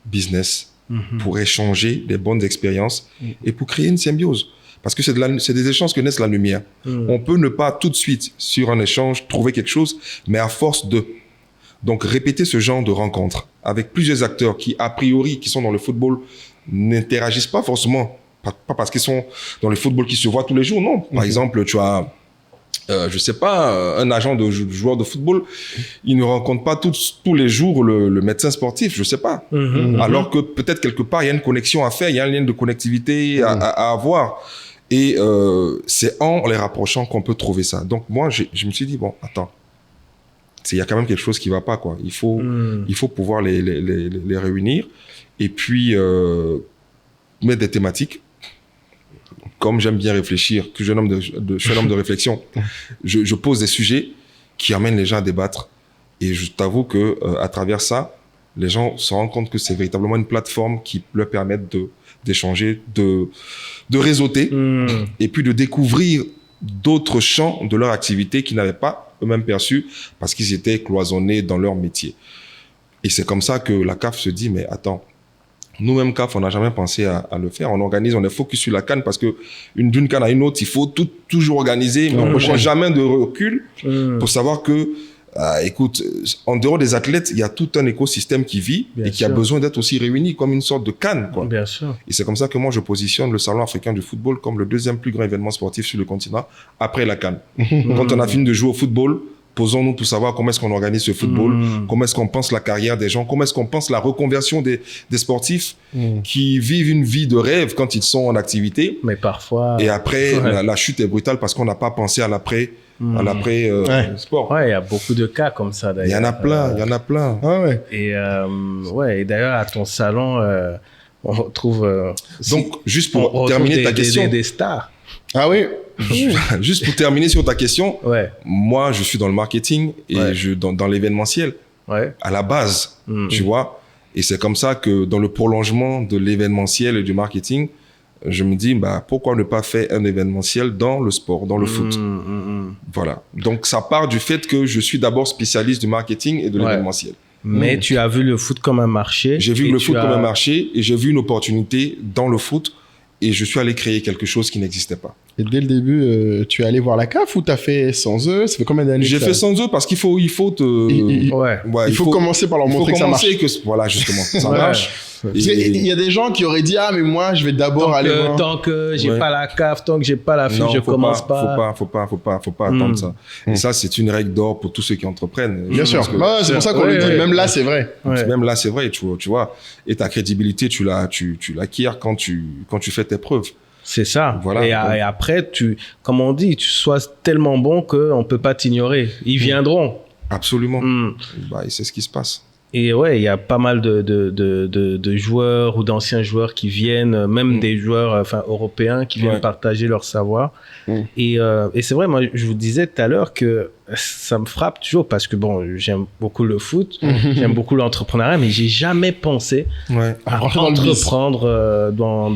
business, pour échanger des bonnes expériences et pour créer une symbiose. Parce que c'est des échanges que naissent la lumière. On peut ne pas tout de suite, sur un échange, trouver quelque chose, mais à force de... Donc, répéter ce genre de rencontres avec plusieurs acteurs qui, a priori, qui sont dans le football, n'interagissent pas forcément, pas parce qu'ils sont dans le football qui se voient tous les jours, non. Par exemple, tu as, je sais pas, un agent de joueur de football, il ne rencontre pas tous les jours le médecin sportif, je sais pas. Alors que peut-être quelque part, il y a une connexion à faire, il y a un lien de connectivité à avoir. Et c'est en les rapprochant qu'on peut trouver ça. Donc moi, je me suis dit, bon, attends, il y a quand même quelque chose qui va pas, quoi. Il faut pouvoir les réunir et puis mettre des thématiques. Comme j'aime bien réfléchir, que je suis un homme de réflexion, je pose des sujets qui amènent les gens à débattre. Et je t'avoue que à travers ça, les gens se rendent compte que c'est véritablement une plateforme qui leur permet d'échanger, de réseauter et puis de découvrir d'autres champs de leur activité qu'ils n'avaient pas eux-mêmes perçus parce qu'ils étaient cloisonnés dans leur métier. Et c'est comme ça que la CAF se dit, mais attends, nous-mêmes CAF, on n'a jamais pensé à le faire. On organise, on est focus sur la CAN parce que d'une CAN à une autre, il faut toujours organiser, mais on ne prend jamais de recul pour savoir que, écoute, en dehors des athlètes, il y a tout un écosystème qui vit et qui a besoin d'être aussi réuni comme une sorte de CAN, quoi. Bien sûr. Et c'est comme ça que moi, je positionne le Salon africain du football comme le deuxième plus grand événement sportif sur le continent après la CAN. Quand on a fini de jouer au football, posons-nous pour savoir comment est-ce qu'on organise ce football, comment est-ce qu'on pense la carrière des gens, comment est-ce qu'on pense la reconversion des sportifs qui vivent une vie de rêve quand ils sont en activité. Mais parfois... Et après, la chute est brutale parce qu'on n'a pas pensé à l'après sport. Ouais, il y a beaucoup de cas comme ça, d'ailleurs. Il y en a plein. Ah ouais. Et d'ailleurs, à ton salon, on retrouve... Donc, juste pour terminer ta question... Des stars. Ah oui. Juste pour terminer sur ta question, moi, je suis dans le marketing et dans l'événementiel à la base, tu vois. Et c'est comme ça que dans le prolongement de l'événementiel et du marketing, je me dis, pourquoi ne pas faire un événementiel dans le sport, dans le foot. Voilà. Donc, ça part du fait que je suis d'abord spécialiste du marketing et de l'événementiel. Mais tu as vu le foot comme un marché. J'ai vu le foot comme un marché et j'ai vu une opportunité dans le foot et je suis allé créer quelque chose qui n'existait pas. Et dès le début, tu es allé voir la CAF ou tu as fait sans eux? Ça fait combien d'années? J'ai fait sans eux parce qu'il faut il faut commencer par leur montrer que ça marche. Voilà, justement, ça marche. Il y a des gens qui auraient dit, mais moi, je vais d'abord aller voir. Tant que j'ai pas la CAF, tant que j'ai pas la fiche, je commence pas. Faut pas attendre ça. Et ça, c'est une règle d'or pour tous ceux qui entreprennent. Bien sûr. C'est pour ça qu'on le dit. Même là, c'est vrai. Même là, c'est vrai, tu vois. Et ta crédibilité, tu l'acquiers quand tu fais tes preuves. C'est ça. Voilà. Et après, comme on dit, tu sois tellement bon qu'on ne peut pas t'ignorer. Ils viendront. Absolument. Et c'est ce qui se passe. Et ouais, il y a pas mal de joueurs ou d'anciens joueurs qui viennent, même des joueurs européens qui viennent partager leur savoir. Et c'est vrai, moi, je vous disais tout à l'heure que ça me frappe toujours parce que j'aime beaucoup le foot, j'aime beaucoup l'entrepreneuriat, mais j'ai jamais pensé à entreprendre dans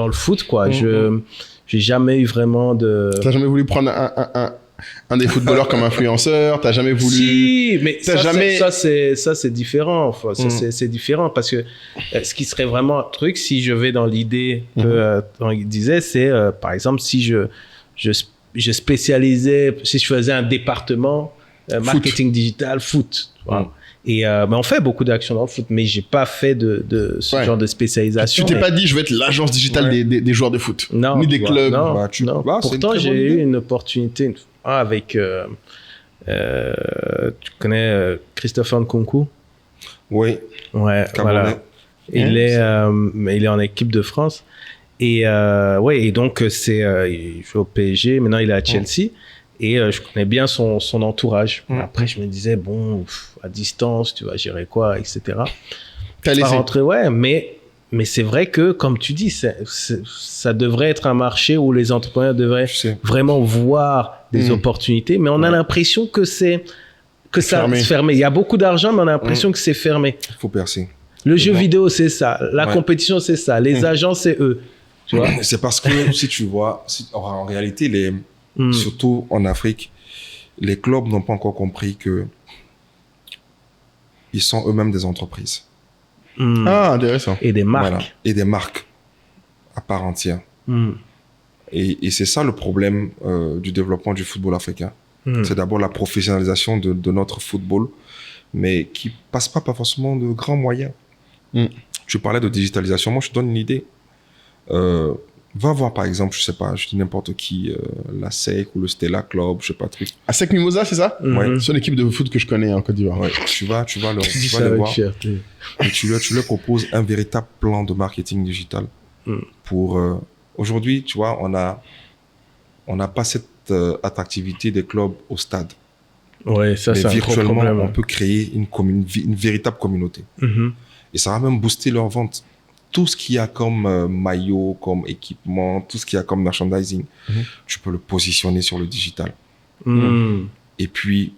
le foot, quoi. J'ai jamais eu vraiment de... T'as jamais voulu prendre un des footballeurs comme influenceur? T'as jamais voulu... Si, mais ça c'est différent. Enfin, c'est différent parce que ce qui serait vraiment un truc, si je vais dans l'idée que il disait, c'est par exemple si je spécialisais, si je faisais un département marketing digital, foot. Voilà. Et mais on fait beaucoup d'actions dans le foot, mais j'ai pas fait de ce genre de spécialisation. Tu t'es pas dit, je vais être l'agence digitale des joueurs de foot, ni des clubs. Non. Pourtant, j'ai eu une opportunité avec... tu connais Christopher Nkunku? Oui. Ouais, voilà. Il est en équipe de France. Et et donc il joue au PSG. Maintenant, il est à Chelsea. Et je connais bien son entourage. Après, je me disais, bon, à distance, tu vas gérer quoi, etc. T'as laissé. Rentrer, mais c'est vrai que, comme tu dis, ça devrait être un marché où les entrepreneurs devraient vraiment voir des opportunités. Mais on a l'impression que ça se ferme. Il y a beaucoup d'argent, mais on a l'impression que c'est fermé. Il faut percer. Le jeu vidéo, c'est ça. La compétition, c'est ça. Les agents, c'est eux. Tu vois? C'est parce que, si tu vois, en réalité, surtout en Afrique, les clubs n'ont pas encore compris que ils sont eux-mêmes des entreprises. Ah, intéressant. Et des marques. Voilà. Et des marques à part entière. Et c'est ça le problème du développement du football africain. C'est d'abord la professionnalisation de notre football, mais qui passe pas forcément de grands moyens. Tu parlais de digitalisation. Moi, je te donne une idée. Va voir, par exemple, je sais pas, je dis n'importe qui, la SEC ou le Stella Club, je sais pas, truc. ASEC Mimosa, c'est ça? Ouais. C'est une équipe de foot que je connais en Côte d'Ivoire. Ouais. Tu vas les voir. Et tu leur proposes un véritable plan de marketing digital. Pour aujourd'hui, tu vois, on n'a pas cette attractivité des clubs au stade. Ouais, ça, mais c'est virtuellement, un gros problème. on peut créer une véritable communauté. Et ça va même booster leur vente. Tout ce qu'il y a comme maillot, comme équipement, tout ce qu'il y a comme merchandising, tu peux le positionner sur le digital. Et puis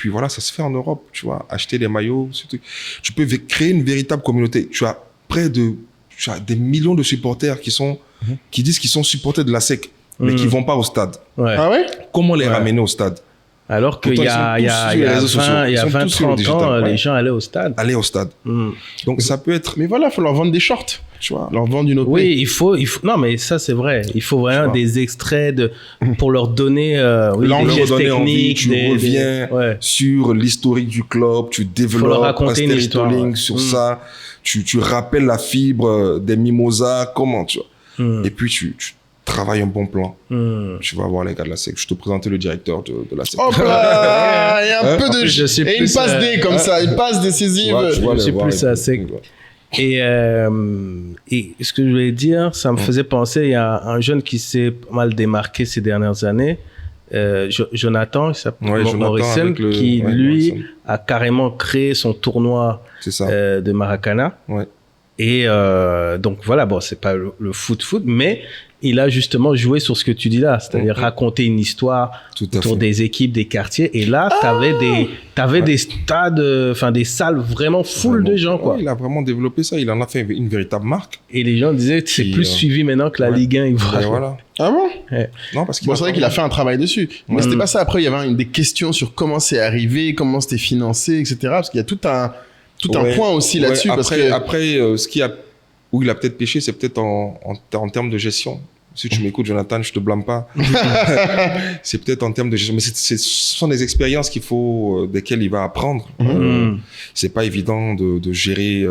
voilà, ça se fait en Europe, tu vois. Acheter des maillots, tu peux créer une véritable communauté. Tu as des millions de supporters qui disent qu'ils sont supporters de la SEC, mais qui vont pas au stade. Ah ouais? Comment les ramener au stade? Alors qu'il y a 20-30 ans, les gens allaient au stade. Donc, ça peut être... Mais voilà, il faut leur vendre des shorts, tu vois, leur vendre une OP. Oui, il faut... Non, mais ça, c'est vrai. Il faut vraiment des extraits pour leur donner des gestes techniques. Tu reviens sur l'historique du club, tu développes un storytelling sur ça, tu rappelles la fibre des mimosas, comment, tu vois. Et puis, tu travaille un bon plan. Tu vas voir les gars de la SEC. Je te présenter le directeur de la SEC. Hop là, il y a un peu de... Et une passe D comme ça, une passe décisive. Je sais plus à la SEC. Et ce que je voulais dire, ça me faisait penser, il y a un jeune qui s'est pas mal démarqué ces dernières années, Jonathan, il s'appelle Morrison, qui lui a carrément créé son tournoi de Maracana. Et donc voilà, bon, c'est pas le foot, mais il a justement joué sur ce que tu dis là, c'est-à-dire raconter une histoire autour des équipes, des quartiers. Et là, t'avais des stades, enfin des salles vraiment full de gens, quoi. Il a vraiment développé ça. Il en a fait une véritable marque. Et les gens disaient, c'est plus suivi maintenant que la Ligue 1. Voilà. Ah bon? Non, parce que c'est vrai qu'il a fait un travail dessus. Mais c'était pas ça. Après, il y avait des questions sur comment c'est arrivé, comment c'était financé, etc. Parce qu'il y a tout un point aussi là-dessus. Après, où il a peut-être péché, c'est peut-être en termes de gestion. Si tu m'écoutes, Jonathan, je te blâme pas. C'est peut-être en termes de gestion. Mais ce sont des expériences desquelles il va apprendre. C'est pas évident de gérer,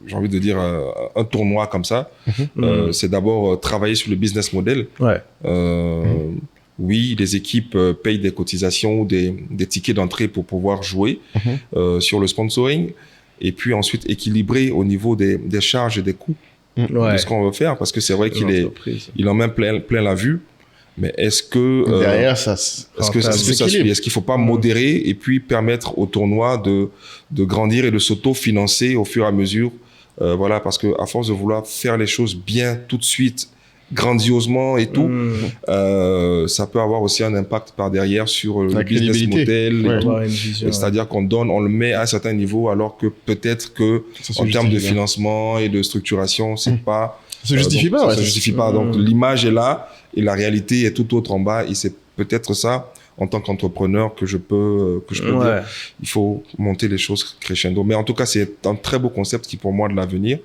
j'ai envie de dire, un tournoi comme ça. C'est d'abord travailler sur le business model. Oui, les équipes payent des cotisations ou des tickets d'entrée pour pouvoir jouer sur le sponsoring. Et puis ensuite équilibrer au niveau des charges et des coûts de ce qu'on veut faire, parce que c'est vrai qu'il en met plein la vue, mais est-ce que derrière est-ce qu'il faut pas modérer et puis permettre au tournoi de grandir et de s'auto-financer au fur et à mesure, voilà, parce que à force de vouloir faire les choses bien tout de suite, grandiosement et tout, ça peut avoir aussi un impact par derrière sur le business model. C'est-à-dire qu'on on le met à un certain niveau, alors que peut-être que en termes de financement et de structuration, c'est pas... Ça se justifie pas. Ça se justifie pas. Donc l'image est là et la réalité est tout autre en bas, et c'est peut-être ça, en tant qu'entrepreneur, que je peux dire. Il faut monter les choses crescendo. Mais en tout cas, c'est un très beau concept qui, pour moi, de l'avenir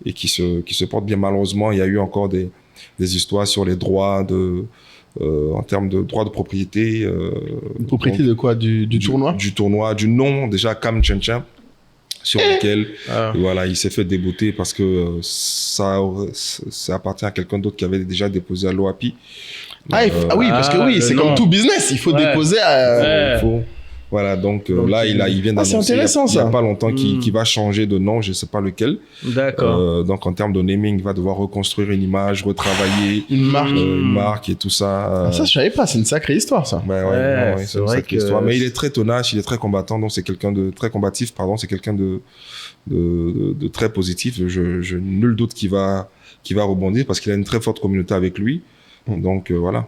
et qui se porte bien. Malheureusement, il y a eu encore des histoires sur les droits en termes de droit de propriété. Propriété de quoi? Du tournoi? Du tournoi, du nom, déjà, Cam Chen-Chen, sur lequel voilà, il s'est fait débouter parce que ça appartient à quelqu'un d'autre qui avait déjà déposé à l'OAPI. Oui, parce que oui, c'est comme tout business, il faut déposer à... Voilà, donc là, il vient d'annoncer il n'y a pas longtemps qu'il va changer de nom, je ne sais pas lequel. D'accord. Donc, en termes de naming, il va devoir reconstruire une image, retravailler une marque et tout ça. Ça, je ne savais pas, c'est une sacrée histoire, ça. C'est une sacrée histoire. Mais il est très tenace, il est très combattant, donc c'est quelqu'un de très combatif, pardon, c'est quelqu'un de très positif. Je nul doute qu'il va rebondir parce qu'il a une très forte communauté avec lui. Donc, voilà.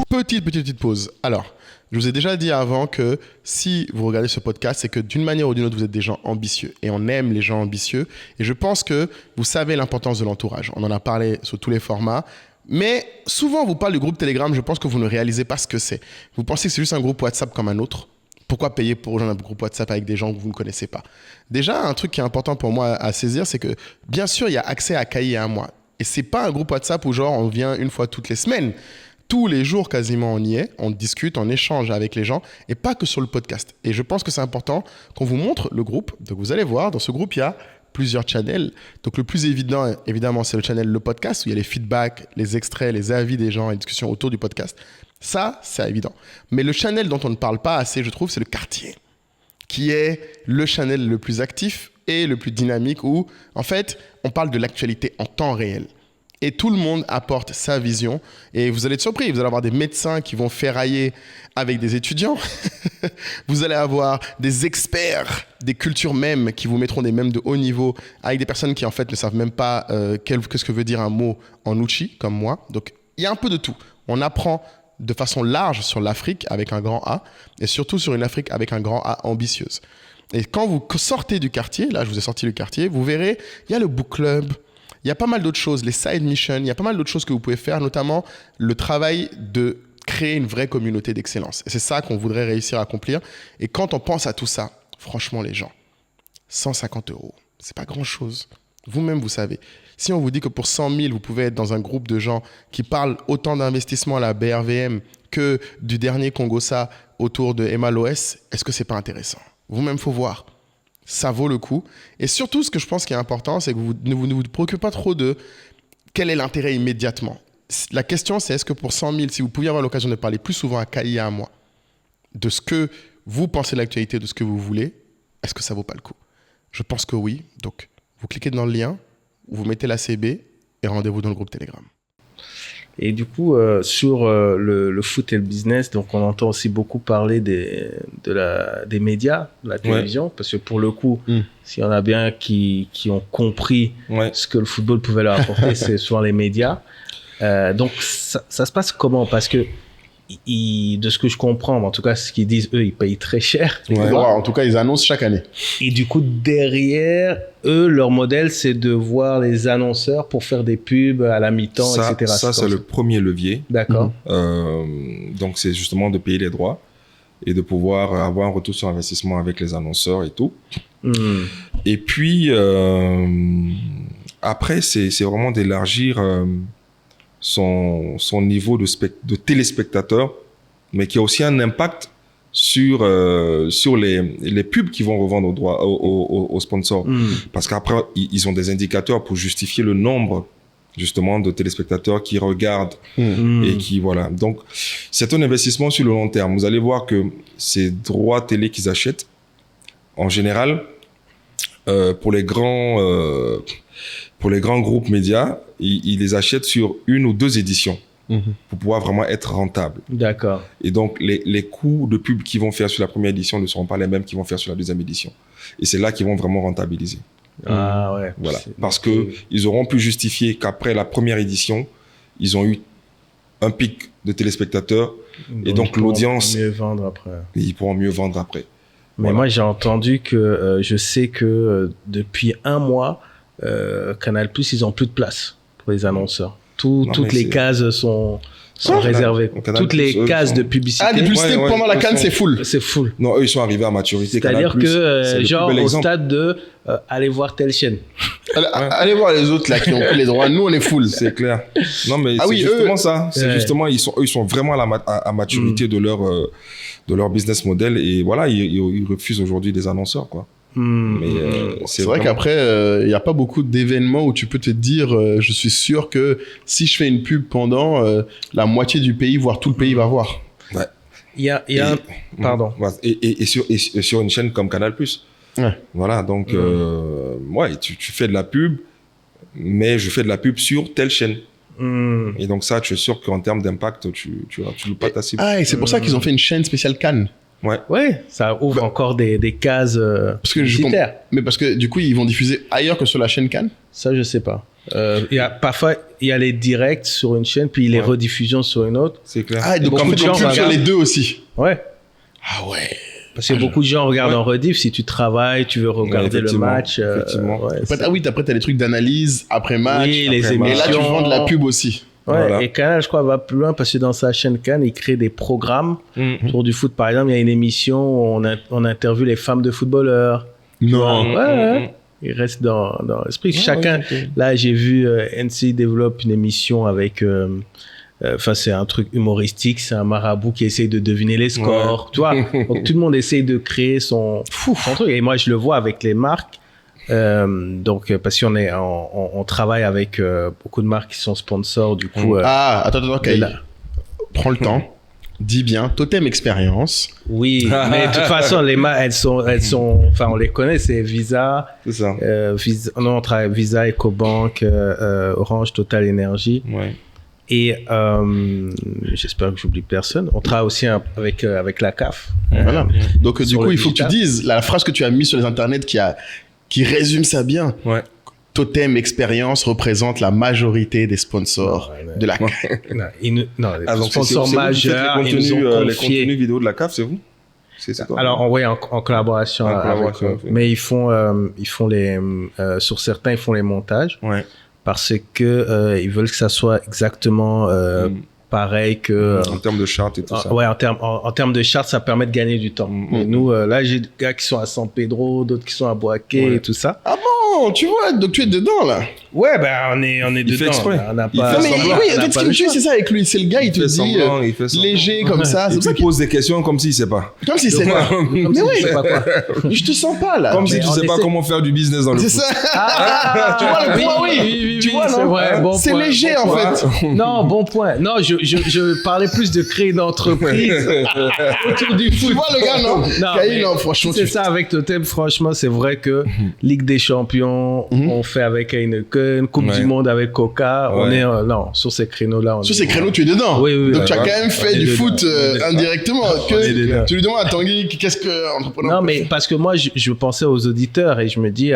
Petite pause. Alors, je vous ai déjà dit avant que si vous regardez ce podcast, c'est que d'une manière ou d'une autre, vous êtes des gens ambitieux. Et on aime les gens ambitieux. Et je pense que vous savez l'importance de l'entourage. On en a parlé sur tous les formats. Mais souvent, on vous parle du groupe Telegram. Je pense que vous ne réalisez pas ce que c'est. Vous pensez que c'est juste un groupe WhatsApp comme un autre. Pourquoi payer pour rejoindre un groupe WhatsApp avec des gens que vous ne connaissez pas? Déjà, un truc qui est important pour moi à saisir, c'est que bien sûr, il y a accès à Kayi et à moi. Et c'est pas un groupe WhatsApp où genre on vient une fois toutes les semaines. Tous les jours, quasiment, on y est, on discute, on échange avec les gens, et pas que sur le podcast. Et je pense que c'est important qu'on vous montre le groupe. Donc, vous allez voir, dans ce groupe, il y a plusieurs channels. Donc, le plus évident, évidemment, c'est le channel Le Podcast, où il y a les feedbacks, les extraits, les avis des gens et les discussions autour du podcast. Ça, c'est évident. Mais le channel dont on ne parle pas assez, je trouve, c'est le quartier, qui est le channel le plus actif et le plus dynamique, où, en fait, on parle de l'actualité en temps réel. Et tout le monde apporte sa vision. Et vous allez être surpris. Vous allez avoir des médecins qui vont ferrailler avec des étudiants. Vous allez avoir des experts des cultures mèmes qui vous mettront des mèmes de haut niveau avec des personnes qui, en fait, ne savent même pas qu'est-ce que veut dire un mot en Uchi, comme moi. Donc, il y a un peu de tout. On apprend de façon large sur l'Afrique avec un grand A et surtout sur une Afrique avec un grand A ambitieuse. Et quand vous sortez du quartier, là, je vous ai sorti le quartier, vous verrez, il y a le book club. Il y a pas mal d'autres choses, les side missions, il y a pas mal d'autres choses que vous pouvez faire, notamment le travail de créer une vraie communauté d'excellence. Et c'est ça qu'on voudrait réussir à accomplir. Et quand on pense à tout ça, franchement, les gens, 150 €, c'est pas grand-chose. Vous-même, vous savez. Si on vous dit que pour 100 000, vous pouvez être dans un groupe de gens qui parlent autant d'investissement à la BRVM que du dernier Congosa autour de MLOS, est-ce que c'est pas intéressant? Vous-même, faut voir. Ça vaut le coup. Et surtout, ce que je pense qui est important, c'est que vous ne vous préoccupez pas trop de quel est l'intérêt immédiatement. La question, c'est est-ce que pour 100 000, si vous pouviez avoir l'occasion de parler plus souvent à Kayi et à moi, de ce que vous pensez de l'actualité, de ce que vous voulez, est-ce que ça vaut pas le coup? Je pense que oui. Donc, vous cliquez dans le lien, vous mettez la CB et rendez-vous dans le groupe Telegram. Et du coup, sur le foot et le business, donc on entend aussi beaucoup parler des médias, de la télévision, parce que pour le coup, s'il y en a bien qui ont compris ce que le football pouvait leur apporter, c'est souvent les médias. Donc, ça se passe comment? Parce que de ce que je comprends, en tout cas, ce qu'ils disent, eux, ils payent très cher. En tout cas, ils annoncent chaque année. Et du coup, derrière, eux, leur modèle, c'est de voir les annonceurs pour faire des pubs à la mi-temps, etc. Ça, c'est le premier levier. D'accord. Donc, c'est justement de payer les droits et de pouvoir avoir un retour sur investissement avec les annonceurs et tout. Et puis, après, c'est vraiment d'élargir son niveau de téléspectateurs, mais qui a aussi un impact sur les pubs qui vont revendre aux sponsors. Parce qu'après, ils ont des indicateurs pour justifier le nombre justement de téléspectateurs qui regardent et qui voilà. Donc, c'est un investissement sur le long terme. Vous allez voir que ces droits télé qu'ils achètent, en général, pour les grands groupes médias, ils les achètent sur 1 ou 2 éditions pour pouvoir vraiment être rentables. D'accord. Et donc, les coûts de pub qu'ils vont faire sur la première édition ne seront pas les mêmes qu'ils vont faire sur la deuxième édition. Et c'est là qu'ils vont vraiment rentabiliser. Ah ouais. Voilà. Parce qu'ils auront pu justifier qu'après la première édition, ils ont eu un pic de téléspectateurs. Et donc, l'audience... Ils pourront mieux vendre après. Ils pourront mieux vendre après. Mais voilà. Moi, j'ai entendu que... je sais que depuis 1 mois, Canal+, ils n'ont plus de place pour les annonceurs. Toutes les cases sont sont réservés. Toutes les cases de publicité. Ah, les publicités pendant la CAN, c'est full. C'est full. Non, eux, ils sont arrivés à maturité. C'est-à-dire que, genre, au stade de aller voir telle chaîne. Allez voir les autres là qui ont pris les droits. Nous, on est full. C'est clair. Non, mais c'est justement ça. C'est justement, eux, ils sont vraiment à maturité de leur business model. Et voilà, ils refusent aujourd'hui des annonceurs, quoi. Mais c'est vrai qu'après, il n'y a pas beaucoup d'événements où tu peux te dire, je suis sûr que si je fais une pub pendant, la moitié du pays, voire tout le pays va voir. Ouais. Il y a pardon. Et sur une chaîne comme Canal+. Ouais. Voilà, donc, tu fais de la pub, mais je fais de la pub sur telle chaîne. Et donc ça, tu es sûr qu'en termes d'impact, tu loues pas ta cible. Ah, et c'est pour ça qu'ils ont fait une chaîne spéciale Cannes. Ouais, ça ouvre encore des cases publicitaires. Mais parce que du coup, ils vont diffuser ailleurs que sur la chaîne Cannes. Ça, je sais pas. Parfois, il y a les directs sur une chaîne, puis les rediffusions sur une autre. C'est clair. Ah, donc en fait, tu peux faire les deux aussi. Ouais. Ah ouais. Parce que beaucoup de gens regardent en rediff. Si tu travailles, tu veux regarder le match. Effectivement. Après, t'as les trucs d'analyse, après match. Oui, les émissions. Et là, tu vends de la pub aussi. Ouais, voilà. Et Canal, je crois, va plus loin parce que dans sa chaîne Cannes, il crée des programmes autour du foot. Par exemple, il y a une émission où on interviewe les femmes de footballeurs. Non. Ouais. Il reste dans l'esprit. Chacun. Là, j'ai vu NC développe une émission avec. C'est un truc humoristique. C'est un marabout qui essaye de deviner les scores. Tu vois. Donc tout le monde essaye de créer son truc. Et moi, je le vois avec les marques. Parce qu'on travaille avec beaucoup de marques qui sont sponsors, du coup. Attends, Kyle. Prends le temps. Dis bien, Totem Expérience. Oui, mais de toute façon, les marques, elles sont, enfin, on les connaît, c'est Visa. C'est ça. On travaille avec Visa, EcoBank, Orange, Total Energy. Ouais. Et j'espère que j'oublie personne. On travaille aussi avec la CAF. Voilà. Donc, du coup, il faut que tu dises la phrase que tu as mise sur les internets qui résume ça bien. Ouais. Totem Expérience représente la majorité des sponsors de la CAF. Les sponsors majeurs, ils nous ont confié. Les contenus vidéo de la CAF, c'est vous? C'est quoi? Alors, en collaboration avec eux. Mais ils font les, sur certains, ils font les montages. Ouais. Parce que ils veulent que ça soit exactement pareil que... en termes de charte et tout ça. Ouais, en termes de charte, ça permet de gagner du temps. Et nous, là, j'ai des gars qui sont à San Pedro, d'autres qui sont à Boaké et tout ça. Ah bon, tu vois, donc tu es dedans, là. Ouais, on est dedans. Fait exprès. On n'a pas... Oui, ce qui me tue, c'est ça avec lui. C'est le gars, il te dit léger comme ça. Il te pose des questions comme s'il ne sait pas. Comme s'il ne sait pas. Mais oui, je te sens pas, là. Comme si tu ne sais pas comment faire du business dans le foot. C'est ça. Tu vois le point, oui. Tu vois, non, c'est léger, en fait. Non, bon point. Non, je parlais plus de créer une entreprise autour du foot. Tu vois le gars, non, franchement. C'est ça avec Totem, franchement, c'est vrai que Ligue des Champions, on fait avec Heineken, Coupe du Monde avec Coca. On est, sur ces créneaux-là. Sur ces créneaux, tu es dedans. Oui. Donc tu as quand même fait du foot indirectement. Tu lui demandes à Tanguy, qu'est-ce que entrepreneur? Non, mais parce que moi, je pensais aux auditeurs et je me dis,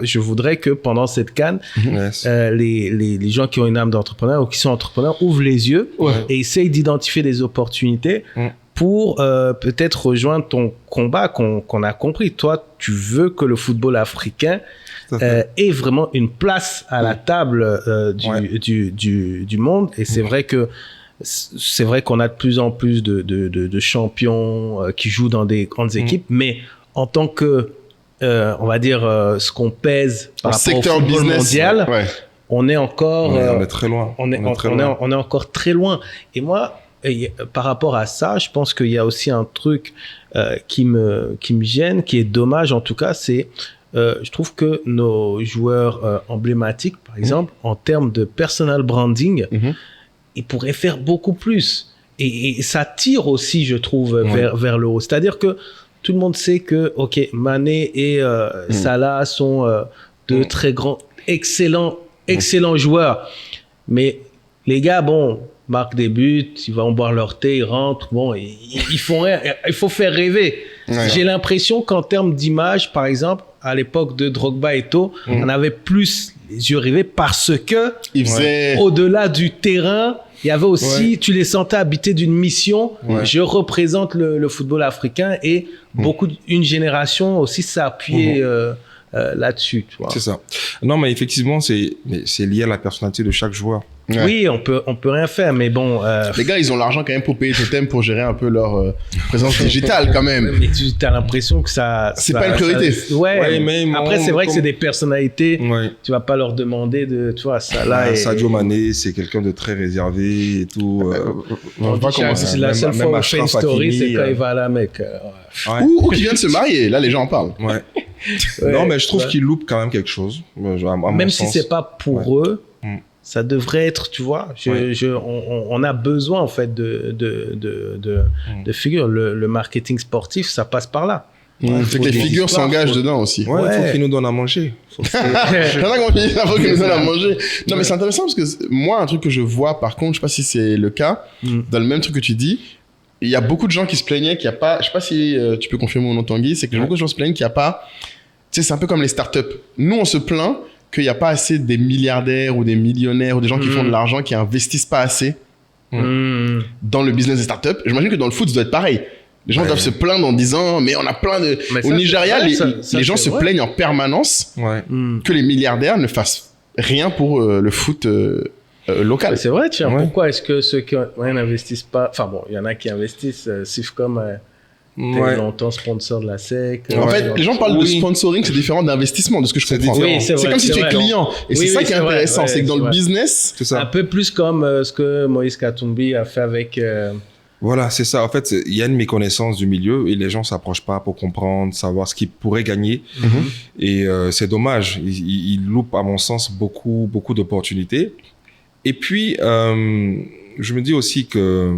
je voudrais que pendant cette CAN, les gens qui ont une âme d'entrepreneur ou qui sont entrepreneurs ouvrent les yeux et essayent d'identifier des opportunités pour peut-être rejoindre ton combat qu'on a compris. Toi, tu veux que le football africain ait vraiment une place à la table du monde. Et c'est vrai qu'on a de plus en plus de champions qui jouent dans des grandes équipes, mais en tant que on va dire ce qu'on pèse par rapport au football mondial, on est encore on est très loin. On est encore très loin. Et moi, par rapport à ça, je pense qu'il y a aussi un truc qui me gêne, qui est dommage en tout cas, c'est je trouve que nos joueurs emblématiques, par exemple, en termes de personal branding, ils pourraient faire beaucoup plus. Et ça tire aussi, je trouve, vers le haut. C'est-à-dire que tout le monde sait que, Mané et Salah sont de très grands, excellents joueurs. Mais les gars, marquent des buts, ils vont boire leur thé, ils rentrent, ils font rien. Il faut faire rêver. J'ai l'impression qu'en termes d'image, par exemple, à l'époque de Drogba et Eto'o, on avait plus les yeux rivés parce que, au-delà du terrain, il y avait aussi, tu les sentais habités d'une mission. Je représente le football africain et une génération aussi s'est appuyée là-dessus, tu vois. C'est ça. Non, mais effectivement, c'est lié à la personnalité de chaque joueur. Ouais. Oui, on peut rien faire, mais bon. Les gars, ils ont l'argent quand même pour payer Totem pour gérer un peu leur présence digitale quand même. Mais tu as l'impression que ça. C'est pas une priorité. Ouais. Mais après, c'est vrai que c'est des personnalités. Ouais. Tu vas pas leur demander de, tu vois, ça là. Sadio Mané, c'est quelqu'un de très réservé et tout. C'est la seule fois où il fait une story, c'est quand il va à la Mecque. Ouais. Ou qui vient de se marier. Là, les gens en parlent. Ouais. Non, mais je trouve qu'il loupe quand même quelque chose. Même si c'est pas pour eux. Ça devrait être, tu vois, on a besoin en fait de figures. Le marketing sportif, ça passe par là. C'est que les figures s'engagent dedans aussi. Ouais, il faut qu'ils nous donnent à manger. Il faut qu'ils nous donnent à manger. Non, mais c'est intéressant parce que moi, un truc que je vois, par contre, je sais pas si c'est le cas, dans le même truc que tu dis, il y a beaucoup de gens qui se plaignaient qu'il n'y a pas, je sais pas si tu peux confirmer ou non, Tanguy, c'est que beaucoup de gens se plaignent qu'il n'y a pas, tu sais, c'est un peu comme les startups. Nous, on se plaint qu'il n'y a pas assez des milliardaires ou des millionnaires ou des gens qui font de l'argent, qui investissent pas assez dans le business des startups. J'imagine que dans le foot, ça doit être pareil. Les gens doivent se plaindre en disant, mais on a plein de... Au Nigeria, les gens se plaignent en permanence que les milliardaires ne fassent rien pour le foot local. C'est vrai, tiens. Pourquoi est-ce que ceux qui n'investissent pas... Enfin bon, il y en a qui investissent, Sifcom... longtemps sponsor de la SEC. En fait, les gens parlent de sponsoring, c'est différent d'investissement, de ce que je comprends. Oui, c'est comme si tu es client. Et c'est ça qui est intéressant, c'est que dans le business... C'est ça. Un peu plus comme ce que Moïse Katumbi a fait avec... Voilà, c'est ça. En fait, il y a une méconnaissance du milieu et les gens s'approchent pas pour comprendre, savoir ce qu'ils pourraient gagner. Et c'est dommage. Ils loupent, à mon sens, beaucoup d'opportunités. Et puis, je me dis aussi que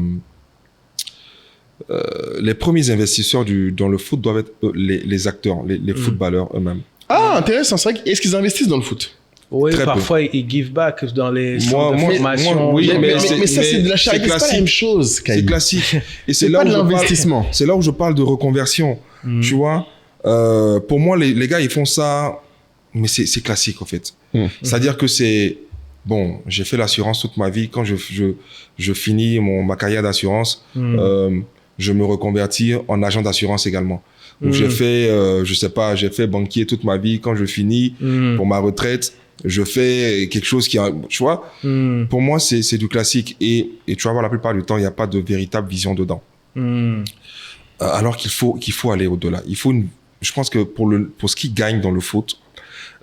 les premiers investisseurs dans le foot doivent être les acteurs, les footballeurs eux-mêmes. Ah, intéressant. C'est vrai. Est-ce qu'ils investissent dans le foot? Oui, très parfois ils give back dans les centres de formation. Oui, mais ça, c'est de la charité, c'est pas la même chose. C'est classique. Et c'est là pas de l'investissement. C'est là où je parle de reconversion. Tu vois, pour moi, les gars, ils font ça, mais c'est classique en fait. C'est-à-dire que c'est bon. J'ai fait l'assurance toute ma vie. Quand je finis ma carrière d'assurance, je me reconvertis en agent d'assurance également. Donc j'ai fait, je sais pas, j'ai fait banquier toute ma vie. Quand je finis pour ma retraite, je fais quelque chose qui, tu vois, pour moi c'est du classique et tu vas voir la plupart du temps il n'y a pas de véritable vision dedans. Alors qu'il faut aller au-delà. Je pense que pour ce qui gagne dans le foot,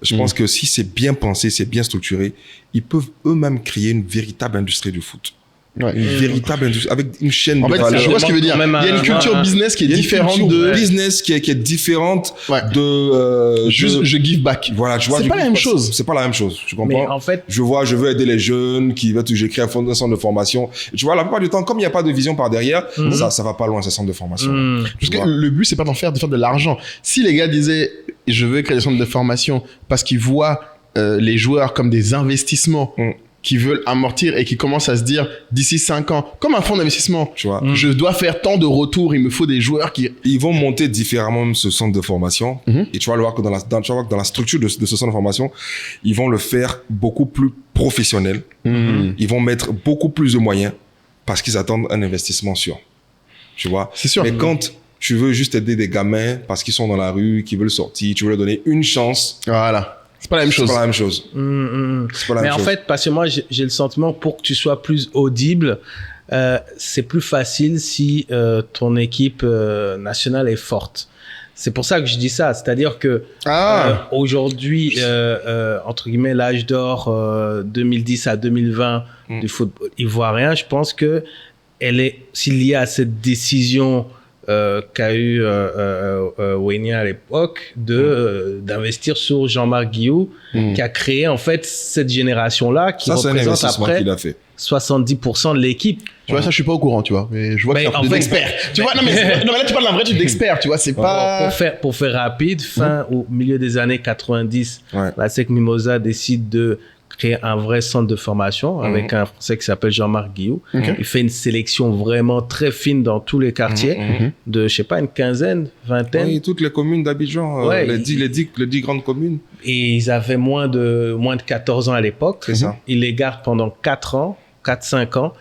je pense que si c'est bien pensé, c'est bien structuré, ils peuvent eux-mêmes créer une véritable industrie du foot. Une véritable industrie avec une chaîne de valeur. Je vois ce que tu veux dire. Il y a une culture business qui est différente de business qui est différente de juste je give back. Voilà, tu vois. C'est pas la même chose. C'est pas la même chose. Tu comprends? Mais en fait, je veux aider les jeunes j'ai créé un centre de formation. Et tu vois, la plupart du temps, comme il n'y a pas de vision par derrière, ça va pas loin ces centres de formation. Parce que le but c'est pas de faire de l'argent. Si les gars disaient je veux créer des centres de formation parce qu'ils voient les joueurs comme des investissements qui veulent amortir et qui commencent à se dire d'ici 5 ans, comme un fonds d'investissement, tu vois, je dois faire tant de retours, il me faut des joueurs qui... Ils vont monter différemment ce centre de formation et tu vas voir que dans la structure de ce centre de formation, ils vont le faire beaucoup plus professionnel. Ils vont mettre beaucoup plus de moyens parce qu'ils attendent un investissement sûr. Tu vois? C'est sûr. Mais quand tu veux juste aider des gamins parce qu'ils sont dans la rue, qui veulent sortir, tu veux leur donner une chance. Voilà. C'est pas la même chose. C'est pas la même chose. Mais en fait, parce que moi, j'ai le sentiment pour que tu sois plus audible, c'est plus facile si ton équipe nationale est forte. C'est pour ça que je dis ça. C'est-à-dire que aujourd'hui, entre guillemets, l'âge d'or 2010 à 2020 du football ivoirien, je pense que s'il y a cette décision qu'a eu Wenia à l'époque d'investir sur Jean-Marc Guillou qui a créé en fait cette génération-là qui représente après 70% de l'équipe. Tu vois, ça, je suis pas au courant, tu vois. Mais je vois qu'il y a des experts. Tu vois, non, mais là, tu parles d'un vrai truc d'expert, tu vois, c'est pas... Pour faire rapide, au milieu des années 90, la SEC Mimosa décide de créer un vrai centre de formation avec un Français qui s'appelle Jean-Marc Guillou. Il fait une sélection vraiment très fine dans tous les quartiers de, je sais pas, une quinzaine, vingtaine. Oui, toutes les communes d'Abidjan, les 10 grandes communes. Et ils avaient moins de 14 ans à l'époque. C'est ça. Ils les gardent pendant 4-5 ans.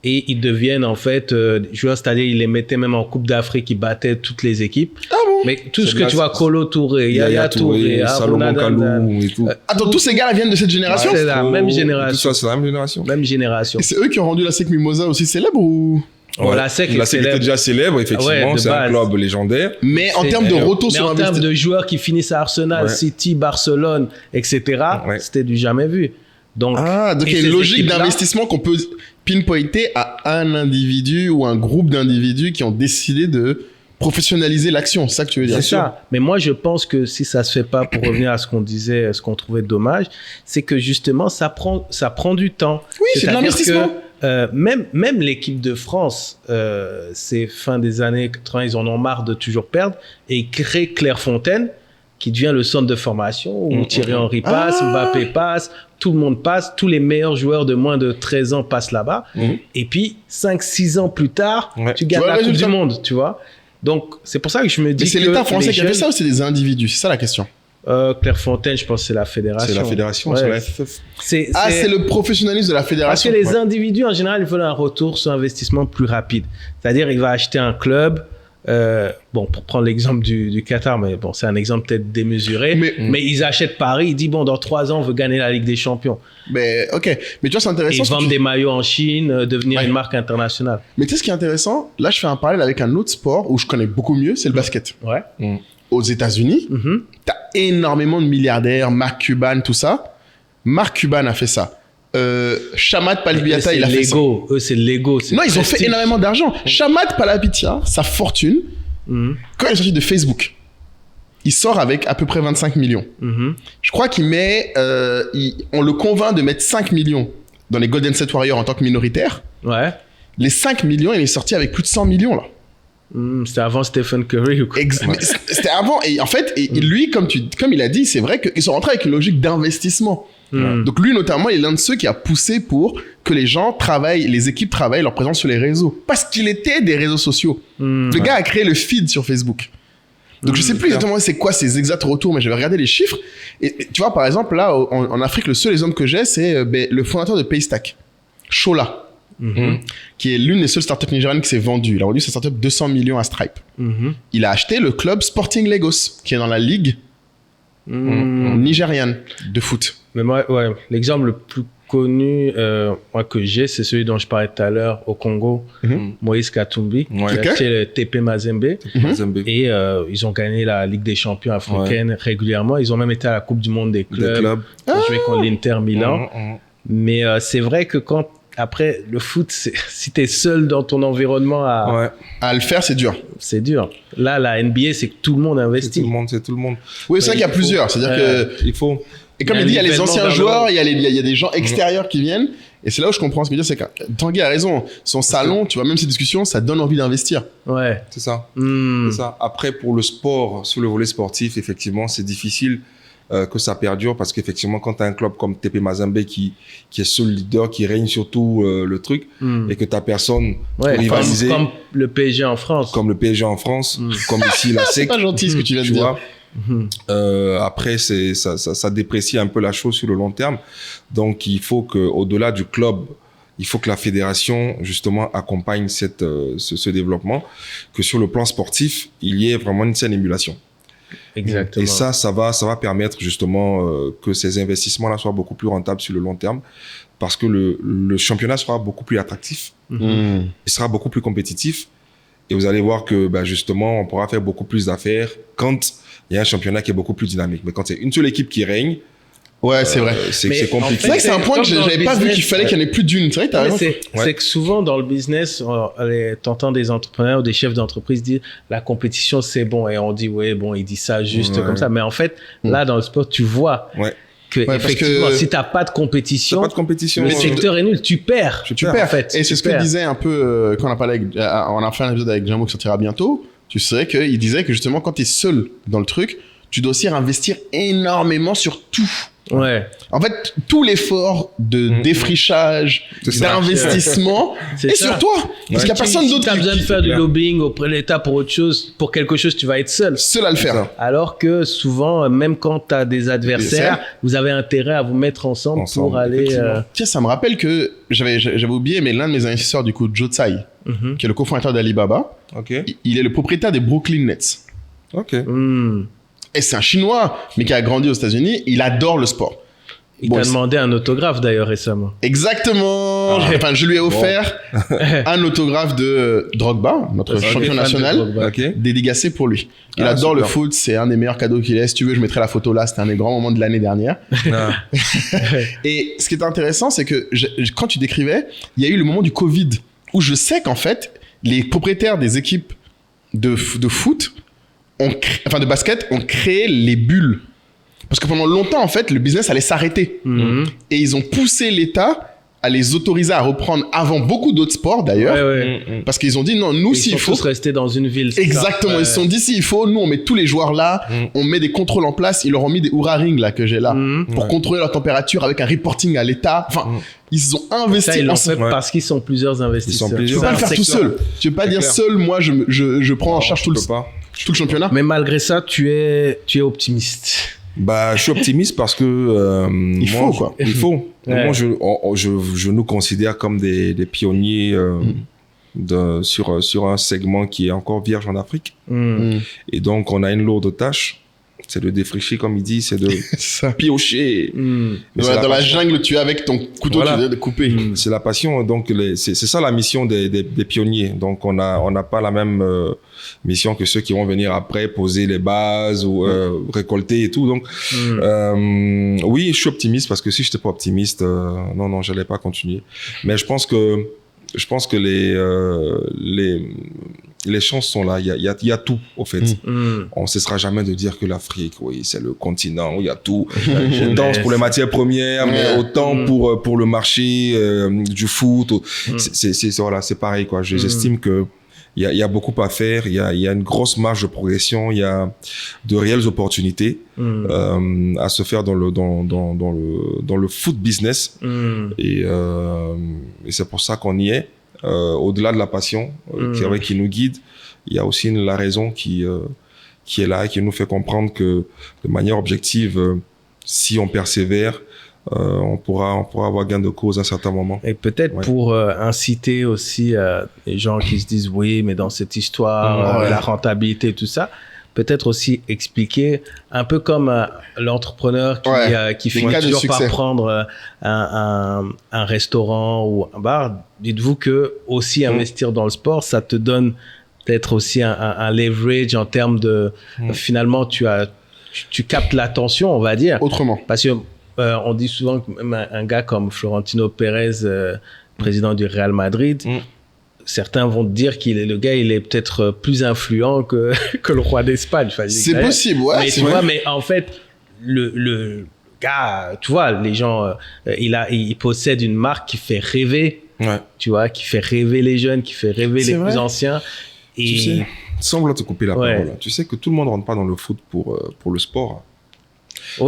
Et ils deviennent en fait joueurs, c'est-à-dire ils les mettaient même en Coupe d'Afrique, ils battaient toutes les équipes. Ah bon? Mais tout ce que tu vois, Kolo Touré, Yaya Touré, Salomon Kalou et tout. Attends, tous ces gars-là viennent de cette génération? C'est la même génération. Tout ça, c'est la même génération. Même génération. Et c'est eux qui ont rendu la SEC Mimosa aussi célèbre ou? La SEC était déjà célèbre, effectivement. C'est un club légendaire. Mais en termes de retour sur investissement. En termes de joueurs qui finissent à Arsenal, City, Barcelone, etc., c'était du jamais vu. Donc il y a une logique d'investissement qu'on peut pinpointer à un individu ou un groupe d'individus qui ont décidé de professionnaliser l'action. C'est ça que tu veux dire? C'est ça. Mais moi, je pense que si ça se fait pas, pour revenir à ce qu'on disait, ce qu'on trouvait dommage, c'est que justement, ça prend du temps. Oui, c'est de l'investissement. Même l'équipe de France, c'est fin des années 80, ils en ont marre de toujours perdre et ils créent Clairefontaine, qui devient le centre de formation où Thierry Henry passe, Mbappé passe, tout le monde passe, tous les meilleurs joueurs de moins de 13 ans passent là-bas. Et puis, 5-6 ans plus tard, tu gagnes la Coupe du Monde, tu vois. Donc, c'est pour ça que je me dis que... Mais c'est l'État français qui a fait ça ou c'est des individus? C'est ça la question. Clairefontaine, je pense que c'est la fédération. C'est la fédération, c'est la FFF. C'est le professionnalisme de la fédération. Parce que les individus, en général, ils veulent un retour sur investissement plus rapide. C'est-à-dire, il va acheter un club... pour prendre l'exemple du Qatar, mais bon, c'est un exemple peut-être démesuré, mais ils achètent Paris, ils disent, dans 3 ans, on veut gagner la Ligue des Champions. Mais ok, mais tu vois, c'est intéressant. Ils vendent des maillots en Chine, devenir une marque internationale. Mais tu sais ce qui est intéressant? Là, je fais un parallèle avec un autre sport où je connais beaucoup mieux, c'est le basket. Aux États-Unis, t'as énormément de milliardaires, Mark Cuban, tout ça. Mark Cuban a fait ça. Shamat Palihapitiya, il a fait ça. Eux, c'est l'ego. Non, ils ont fait énormément d'argent. Shamat Palihapitiya, sa fortune, quand il est sorti de Facebook, il sort avec à peu près 25 millions. Je crois qu'il met... on le convainc de mettre 5 millions dans les Golden State Warriors en tant que minoritaire. Les 5 millions, il est sorti avec plus de 100 millions, là. C'était avant Stephen Curry ou quoi? C'était avant. Et en fait, lui, comme il a dit, c'est vrai qu'ils sont rentrés avec une logique d'investissement. Donc lui, notamment, il est l'un de ceux qui a poussé pour que les équipes travaillent leur présence sur les réseaux. Parce qu'il était des réseaux sociaux. Le gars a créé le feed sur Facebook. Donc je sais plus exactement c'est quoi ces exacts retours, mais j'avais regardé les chiffres. Et tu vois, par exemple, là, en Afrique, le seul exemple que j'ai, c'est le fondateur de Paystack, Shola. Qui est l'une des seules startups nigérianes qui s'est vendue. Il a vendu sa startup 200 millions à Stripe. Il a acheté le club Sporting Lagos, qui est dans la ligue nigériane de foot. Mais moi, l'exemple le plus connu que j'ai, c'est celui dont je parlais tout à l'heure au Congo, Moïse Katumbi, qui a acheté le TP Mazembe. Et ils ont gagné la Ligue des champions africaine régulièrement. Ils ont même été à la Coupe du monde des clubs. Ils ont joué contre l'Inter Milan. Mais c'est vrai que après, le foot, si tu es seul dans ton environnement à le faire, c'est dur. C'est dur. Là, la NBA, c'est que tout le monde investit. C'est tout le monde. Oui, c'est vrai qu'il y a plusieurs. C'est-à-dire que... Il faut... Et comme il dit, il y a les anciens joueurs, il y a des gens extérieurs qui viennent. Et c'est là où je comprends ce qu'il veut dire, c'est que Tanguy a raison. Son salon, tu vois, même ces discussions, ça donne envie d'investir. C'est ça. C'est ça. Après, pour le sport, sur le volet sportif, effectivement, c'est difficile que ça perdure parce qu'effectivement, quand tu as un club comme TP Mazembe qui est seul leader, qui règne sur tout le truc, et que tu n'as personne pour rivaliser. Comme le PSG en France. Comme le PSG en France, comme ici la SEC. C'est pas gentil ce que tu viens de dire. Après, ça déprécie un peu la chose sur le long terme. Donc, il faut qu'au-delà du club, il faut que la fédération, justement, accompagne ce développement, que sur le plan sportif, il y ait vraiment une saine émulation. Exactement. Et ça va permettre, justement, que ces investissements-là soient beaucoup plus rentables sur le long terme, parce que le championnat sera beaucoup plus attractif, il sera beaucoup plus compétitif, et vous allez voir que, justement, on pourra faire beaucoup plus d'affaires quand il y a un championnat qui est beaucoup plus dynamique. Mais quand c'est une seule équipe qui règne, c'est vrai. C'est compliqué. C'est vrai que c'est un point que j'avais pas vu qu'il fallait qu'il y en ait plus d'une. C'est vrai que t'as raison. C'est que souvent dans le business, t'entends des entrepreneurs ou des chefs d'entreprise dire la compétition c'est bon et on dit il dit ça juste comme ça. Mais en fait, là dans le sport, tu vois que effectivement, si t'as pas de compétition, le secteur est nul, tu perds. Tu perds en fait. Et c'est ce que disait un peu quand on a parlé, on a fait un épisode avec Jamo qui sortira bientôt. Tu sais qu'il disait que justement quand t'es seul dans le truc, tu dois aussi investir énormément sur tout. En fait, tout l'effort de défrichage, d'investissement est sur toi. Parce qu'il n'y a personne d'autre. Si tu as besoin de faire du lobbying auprès de l'État pour autre chose, pour quelque chose, tu vas être seul. Seul à le faire. Alors que souvent, même quand tu as des adversaires, vous avez intérêt à vous mettre ensemble pour aller... Tiens, ça me rappelle que j'avais oublié, mais l'un de mes investisseurs, du coup, Joe Tsai, qui est le cofondateur d'Alibaba, il est le propriétaire des Brooklyn Nets. Ok. Et c'est un Chinois, mais qui a grandi aux États-Unis. Il adore le sport. Il t'a demandé un autographe d'ailleurs récemment. Exactement. Enfin, je lui ai offert un autographe de Drogba, notre champion national, dédicacé pour lui. Il adore le foot, c'est un des meilleurs cadeaux qu'il ait. Si tu veux, je mettrai la photo là, c'était un des grands moments de l'année dernière. Et ce qui est intéressant, c'est que quand tu décrivais, il y a eu le moment du Covid, où je sais qu'en fait, les propriétaires des équipes de foot, de basket, ont créé les bulles. Parce que pendant longtemps, en fait, le business allait s'arrêter. Et ils ont poussé l'État à les autoriser à reprendre avant beaucoup d'autres sports, d'ailleurs. Parce qu'ils ont dit, non, nous, s'il faut... Ils sont tous restés dans une ville. Exactement. Ils se sont dit, s'il faut, nous, on met tous les joueurs là, on met des contrôles en place. Ils leur ont mis des Oura Rings, là, que j'ai là, pour contrôler leur température avec un reporting à l'État. Enfin, ils ont investi. Ça, ils l'ont fait parce qu'ils sont plusieurs investisseurs. Tu peux pas le faire tout seul. Tu peux pas dire seul, moi, je prends en charge tout le championnat. Mais malgré ça, tu es optimiste. Je suis optimiste parce que il faut. Moi, je nous considère comme des pionniers sur un segment qui est encore vierge en Afrique. Et donc, on a une lourde tâche. C'est de défricher, comme il dit, c'est de piocher. Dans la jungle, tu es avec ton couteau, tu viens de couper. C'est la passion. Donc, c'est ça la mission des pionniers. Donc, on n'a pas la même mission que ceux qui vont venir après poser les bases ou récolter et tout. Donc, oui, je suis optimiste parce que si je n'étais pas optimiste, non, j'allais pas continuer. Mais je pense que les chances sont là. Il y a tout, au fait. On ne cessera jamais de dire que l'Afrique, oui, c'est le continent où il y a tout. Autant pour les matières premières, mais autant pour le marché du foot. C'est pareil, quoi. J'estime que il y a beaucoup à faire. Il y a une grosse marge de progression. Il y a de réelles opportunités à se faire dans le foot business. Et c'est pour ça qu'on y est. Au-delà de la passion qui nous guide, il y a aussi la raison qui est là et qui nous fait comprendre que de manière objective, si on persévère, on pourra avoir gain de cause à un certain moment. Et peut-être pour inciter aussi les gens qui se disent oui, mais dans cette histoire, la rentabilité et tout ça, peut-être aussi expliquer un peu comme l'entrepreneur qui finit toujours par prendre un restaurant ou un bar. Dites-vous que aussi investir dans le sport, ça te donne peut-être aussi un leverage en termes de finalement tu captes l'attention, on va dire. Autrement. Parce que on dit souvent que même un gars comme Florentino Pérez, président du Real Madrid, certains vont te dire le gars, il est peut-être plus influent que le roi d'Espagne. Enfin, c'est possible, mais tu vois, mais en fait, le gars, tu vois, les gens, il possède une marque qui fait rêver, tu vois, qui fait rêver les jeunes, qui fait rêver les plus anciens. Et... Tu sais, sans vouloir te couper la parole, tu sais que tout le monde ne rentre pas dans le foot pour le sport.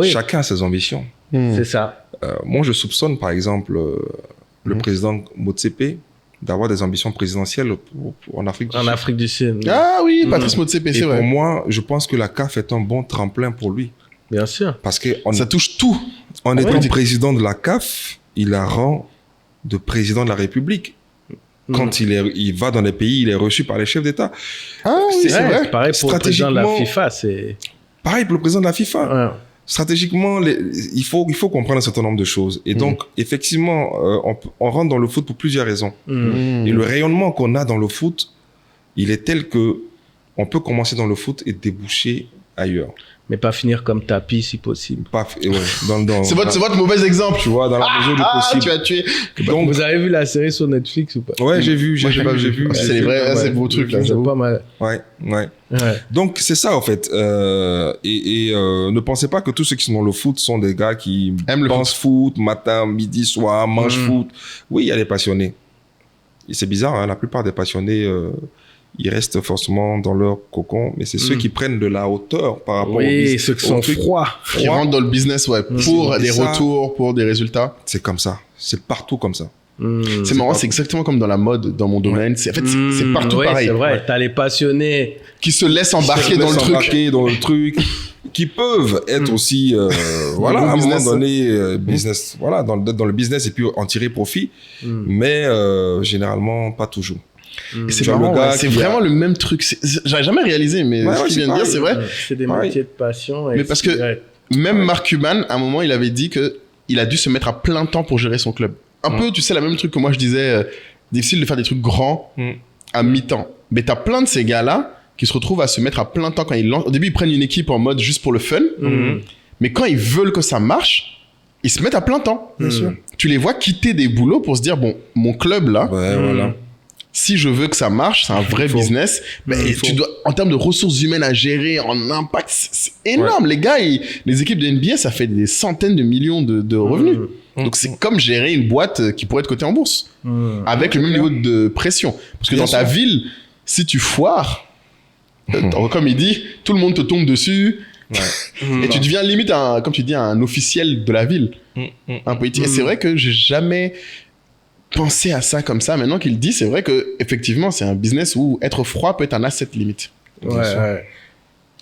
Chacun a ses ambitions. C'est ça. Moi, je soupçonne, par exemple, le président Motsepe d'avoir des ambitions présidentielles en Afrique du Sud. En Afrique du Sud. Ah oui, Patrice Motsepe, c'est vrai. Pour moi, je pense que la CAF est un bon tremplin pour lui. Bien sûr. Parce que ça touche tout. En étant président de la CAF, il a rang de président de la République. Quand il va dans les pays, il est reçu par les chefs d'État. Ah oui, c'est vrai. C'est pareil pour le président de la FIFA. Pareil pour le président de la FIFA. Stratégiquement, il faut comprendre un certain nombre de choses. Et donc, effectivement, on rentre dans le foot pour plusieurs raisons. Et le rayonnement qu'on a dans le foot, il est tel que on peut commencer dans le foot et déboucher ailleurs. Mais pas finir comme tapis, si possible. C'est votre mauvais exemple. Tu vois, dans la mesure du possible. Tu as tué. Donc, vous avez vu la série sur Netflix ou pas? Ouais, j'ai vu. C'est les vrais, c'est vos trucs là. C'est pas mal. Ouais. Donc, c'est ça, en fait. Ne pensez pas que tous ceux qui sont dans le foot sont des gars qui pensent foot, matin, midi, soir, mangent foot. Oui, il y a des passionnés. Et c'est bizarre, hein, la plupart des passionnés, ils restent forcément dans leur cocon, mais c'est ceux qui prennent de la hauteur par rapport au business. Oui, ceux qui sont froids. Qui rentrent dans le business, pour des retours, pour des résultats. C'est comme ça. C'est partout comme ça. C'est marrant, c'est exactement comme dans la mode, dans mon domaine. En fait, c'est partout pareil. C'est vrai, t'as les passionnés qui se laissent embarquer dans le truc. Qui peuvent être aussi, à un moment donné, business, dans le business et puis en tirer profit, mais généralement pas toujours. Et c'est marrant, c'est vraiment le même truc. J'avais jamais réalisé, mais ce qu'il vient de dire, c'est vrai. C'est des métiers de passion. Mais parce que même Mark Cuban, à un moment, il avait dit qu'il a dû se mettre à plein temps pour gérer son club. Un peu, tu sais, la même truc que moi je disais, difficile de faire des trucs grands à mi-temps. Mais t'as plein de ces gars-là qui se retrouvent à se mettre à plein temps quand ils lancent. Au début, ils prennent une équipe en mode juste pour le fun. Mais quand ils veulent que ça marche, ils se mettent à plein temps. Bien sûr. Tu les vois quitter des boulots pour se dire, bon, mon club là, voilà. Si je veux que ça marche, c'est un vrai business. Mais tu dois, en termes de ressources humaines à gérer, en impact, c'est énorme. Les gars, les équipes de NBA, ça fait des centaines de millions de revenus. Donc c'est comme gérer une boîte qui pourrait être cotée en bourse, avec le même niveau de pression. Parce que dans ta ville, si tu foires, comme il dit, tout le monde te tombe dessus. Et tu deviens limite, comme tu dis, un officiel de la ville, un politique. Et c'est vrai que j'ai jamais pensé à ça comme ça. Maintenant qu'il le dit, c'est vrai que effectivement, c'est un business où être froid peut être un asset limite. Ouais.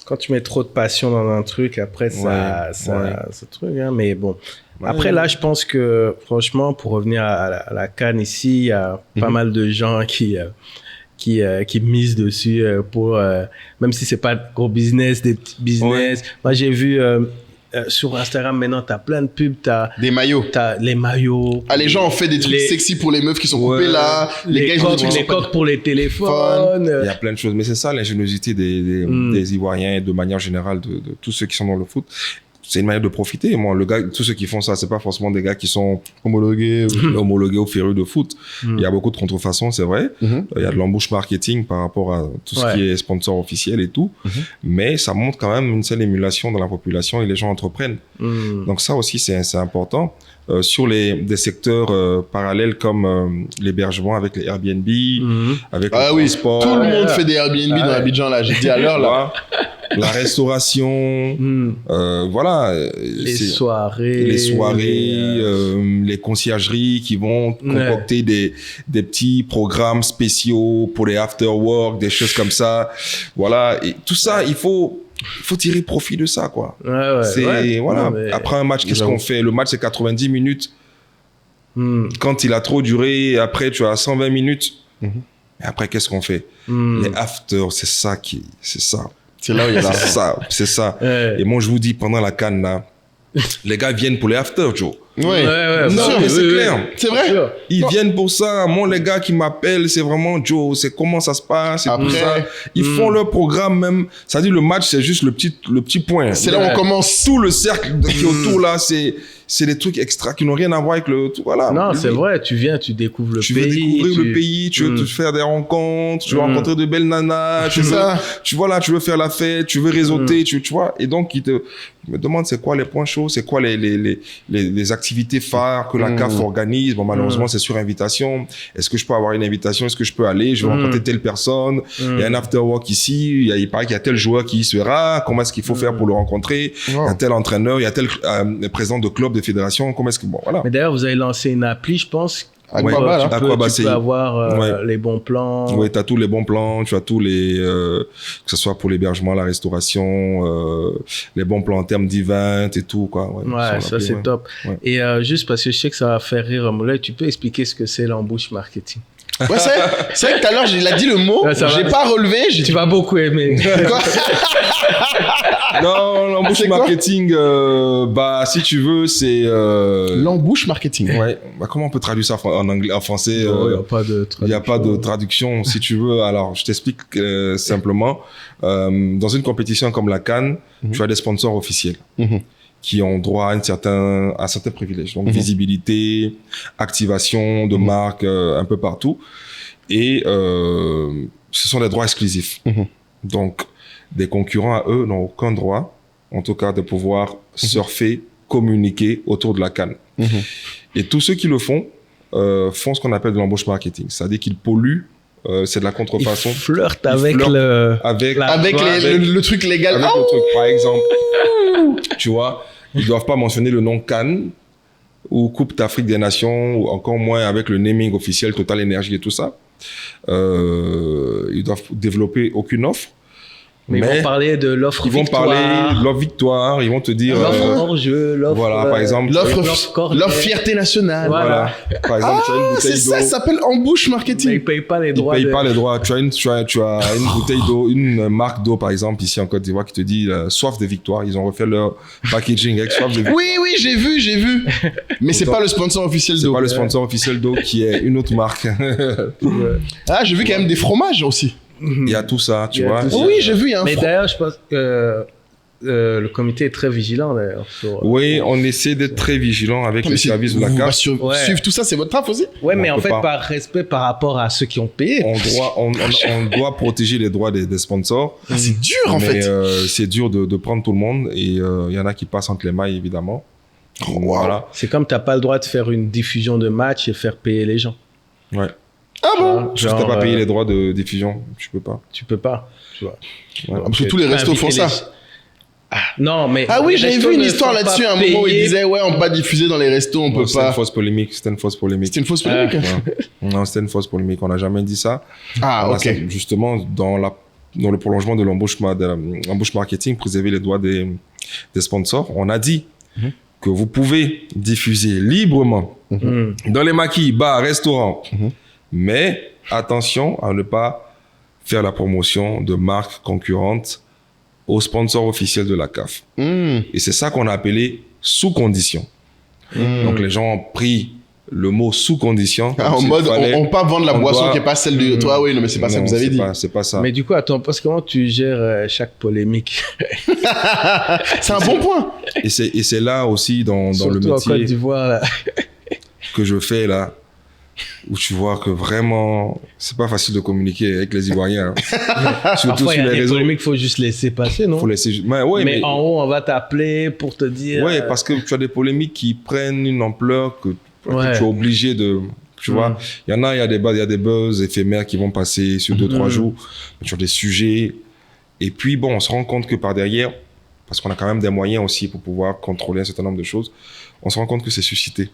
Quand tu mets trop de passion dans un truc, après ça truc. Hein, mais bon. Après là, je pense que franchement, pour revenir à la CAN ici, il y a pas mal de gens qui misent dessus pour même si c'est pas gros business, des petits business. Moi j'ai vu sur Instagram maintenant t'as plein de pubs, t'as des maillots, t'as les maillots. Les gens ont fait des trucs sexy pour les meufs qui sont coupées là, les gars ils ont des coques pour les téléphones. Il y a plein de choses, mais c'est ça l'ingéniosité des Ivoiriens et de manière générale de tous ceux qui sont dans le foot. C'est une manière de profiter. Moi, tous ceux qui font ça, c'est pas forcément des gars qui sont homologués ou férus de foot. Il y a beaucoup de contrefaçons, c'est vrai. Il y a de l'embauche marketing par rapport à tout ce qui est sponsor officiel et tout. Mais ça montre quand même une seule émulation dans la population et les gens entreprennent. Donc ça aussi, c'est important. Sur des secteurs parallèles comme l'hébergement avec les Airbnb, avec le transport. Tout le monde fait des Airbnb dans Abidjan, là. J'ai dit à l'heure, là. La restauration, voilà. Les soirées, les conciergeries qui vont concocter des petits programmes spéciaux pour les after-work, des choses comme ça. Voilà. Et tout ça, il faut tirer profit de ça, quoi. Voilà. Après un match, qu'est-ce qu'on fait? Le match, c'est 90 minutes. Quand il a trop duré, après, tu as 120 minutes. Et après, qu'est-ce qu'on fait? Les after, c'est ça. C'est là où il y a c'est ça. Et moi, je vous dis, pendant la CAN, là, les gars viennent pour les after, Joe. Non, mais c'est clair. C'est vrai. Ils viennent pour ça. Moi, les gars qui m'appellent, c'est vraiment Joe. C'est comment ça se passe. C'est tout ça. Ils font leur programme même. Ça dit le match, c'est juste le petit point. C'est là où on commence. Tout le cercle qui est autour là, c'est des trucs extra qui n'ont rien à voir avec le tout. Voilà. Non, c'est vrai. Tu viens, tu découvres le pays. Tu veux découvrir le pays. Tu veux te faire des rencontres. Tu veux rencontrer de belles nanas. Tu veux faire la fête. Tu veux réseauter. Tu vois. Et donc, ils me demandent c'est quoi les points chauds, c'est quoi les activités phares que la CAF organise. Bon, malheureusement, c'est sur invitation. Est-ce que je peux avoir une invitation? Est-ce que je peux aller? Je vais rencontrer telle personne. Il y a un after work ici. Il paraît qu'il y a tel joueur qui y sera. Comment est-ce qu'il faut faire pour le rencontrer? Il y a tel entraîneur. Il y a tel président de club, de fédération. Comment est-ce que voilà. Mais d'ailleurs, vous avez lancé une appli, je pense. Tu peux avoir les bons plans. Oui, tu as tous les bons plans, tu as tous les que ce soit pour l'hébergement, la restauration, les bons plans en termes d'event et tout quoi. Ça c'est top. Et juste parce que je sais que ça va faire rire Moulay, tu peux expliquer ce que c'est l'embauche marketing? Ouais, c'est vrai que tout à l'heure, il a dit le mot, j'ai pas relevé. Tu vas beaucoup aimer. Quoi? Non, l'embauche marketing, si tu veux, c'est... L'embauche marketing. Ouais. Comment on peut traduire ça en anglais, en français? Il n'y a pas de traduction, si tu veux. Alors, je t'explique simplement. Dans une compétition comme la CAN, tu as des sponsors officiels. Qui ont droit à certains privilèges. Donc, visibilité, activation de marques un peu partout. Et ce sont des droits exclusifs. Donc, des concurrents à eux n'ont aucun droit, en tout cas, de pouvoir surfer, communiquer autour de la CAN. Et tous ceux qui le font ce qu'on appelle de l'embauche marketing. C'est-à-dire qu'ils polluent. C'est de la contrefaçon. Ils flirtent avec le truc légal. Avec le truc, par exemple. Tu vois, ils doivent pas mentionner le nom CAN ou Coupe d'Afrique des Nations ou encore moins avec le naming officiel Total Energy et tout ça. Ils doivent développer aucune offre. Mais ils vont parler de l'offre victoire. Ils vont parler de l'offre victoire. Ils vont te dire... L'offre hors-jeu, l'offre... Voilà, par exemple... L'offre fierté nationale. Voilà. Par exemple, tu as une bouteille d'eau. C'est ça, ça s'appelle embouche marketing. Mais ils ne payent pas les droits. Ils ne payent pas les droits. Tu as une bouteille d'eau, une marque d'eau, par exemple, ici en Côte d'Ivoire, qui te dit soif de victoire. Ils ont refait leur packaging avec soif de victoire. Oui, j'ai vu. Mais c'est pas le sponsor officiel d'eau. C'est pas le sponsor officiel d'eau qui est une autre marque. Ah, j'ai vu quand même des fromages aussi. Il y a tout ça, tu vois. Oui, j'ai vu. Mais d'ailleurs, je pense que le comité est très vigilant, d'ailleurs. Oui, on essaie d'être très vigilant avec les services de la CAF. Suivre tout ça, c'est votre taf aussi? Oui, mais en fait, par respect par rapport à ceux qui ont payé. On doit protéger les droits des sponsors. C'est dur, en fait. C'est dur de prendre tout le monde et il y en a qui passent entre les mailles, évidemment. Voilà. C'est comme tu n'as pas le droit de faire une diffusion de match et faire payer les gens. Ouais. Ah bon? Si tu n'as pas payé les droits de diffusion, tu peux pas. Tu peux pas. Tu vois. Ouais. Parce que tous les restos font ça. Non, mais... Ah oui, j'avais vu une histoire là-dessus à un moment où ils disaient ouais, on peut pas diffuser dans les restos, on peut pas. C'était une fausse polémique. C'était une fausse polémique. Non, c'était une fausse polémique. On n'a jamais dit ça. Ah, ok. Justement, dans le prolongement de l'embauche marketing, préserver les droits des sponsors, on a dit que vous pouvez diffuser librement dans les maquis, bars, restaurants, mais attention à ne pas faire la promotion de marques concurrentes aux sponsors officiels de la CAF. Et c'est ça qu'on a appelé sous condition. Donc les gens ont pris le mot sous condition. En mode, on peut pas vendre la boisson qui est pas celle de toi. Oui, non, mais c'est pas ça que vous avez dit. C'est pas ça. Mais du coup, attends, parce que comment tu gères chaque polémique? C'est un bon point. Et c'est là aussi dans le métier en Côte d'Ivoire, là. que je fais là, où tu vois que vraiment, c'est pas facile de communiquer avec les Ivoiriens. Surtout parfois, sur les réseaux. Polémiques, faut juste laisser passer, non? Faut laisser. Mais en haut, on va t'appeler pour te dire. Ouais, parce que tu as des polémiques qui prennent une ampleur que tu es obligé de. Tu vois, il y a des buzz éphémères qui vont passer sur 2-3 jours sur des sujets. Et puis, bon, on se rend compte que par derrière, parce qu'on a quand même des moyens aussi pour pouvoir contrôler un certain nombre de choses, on se rend compte que c'est suscité.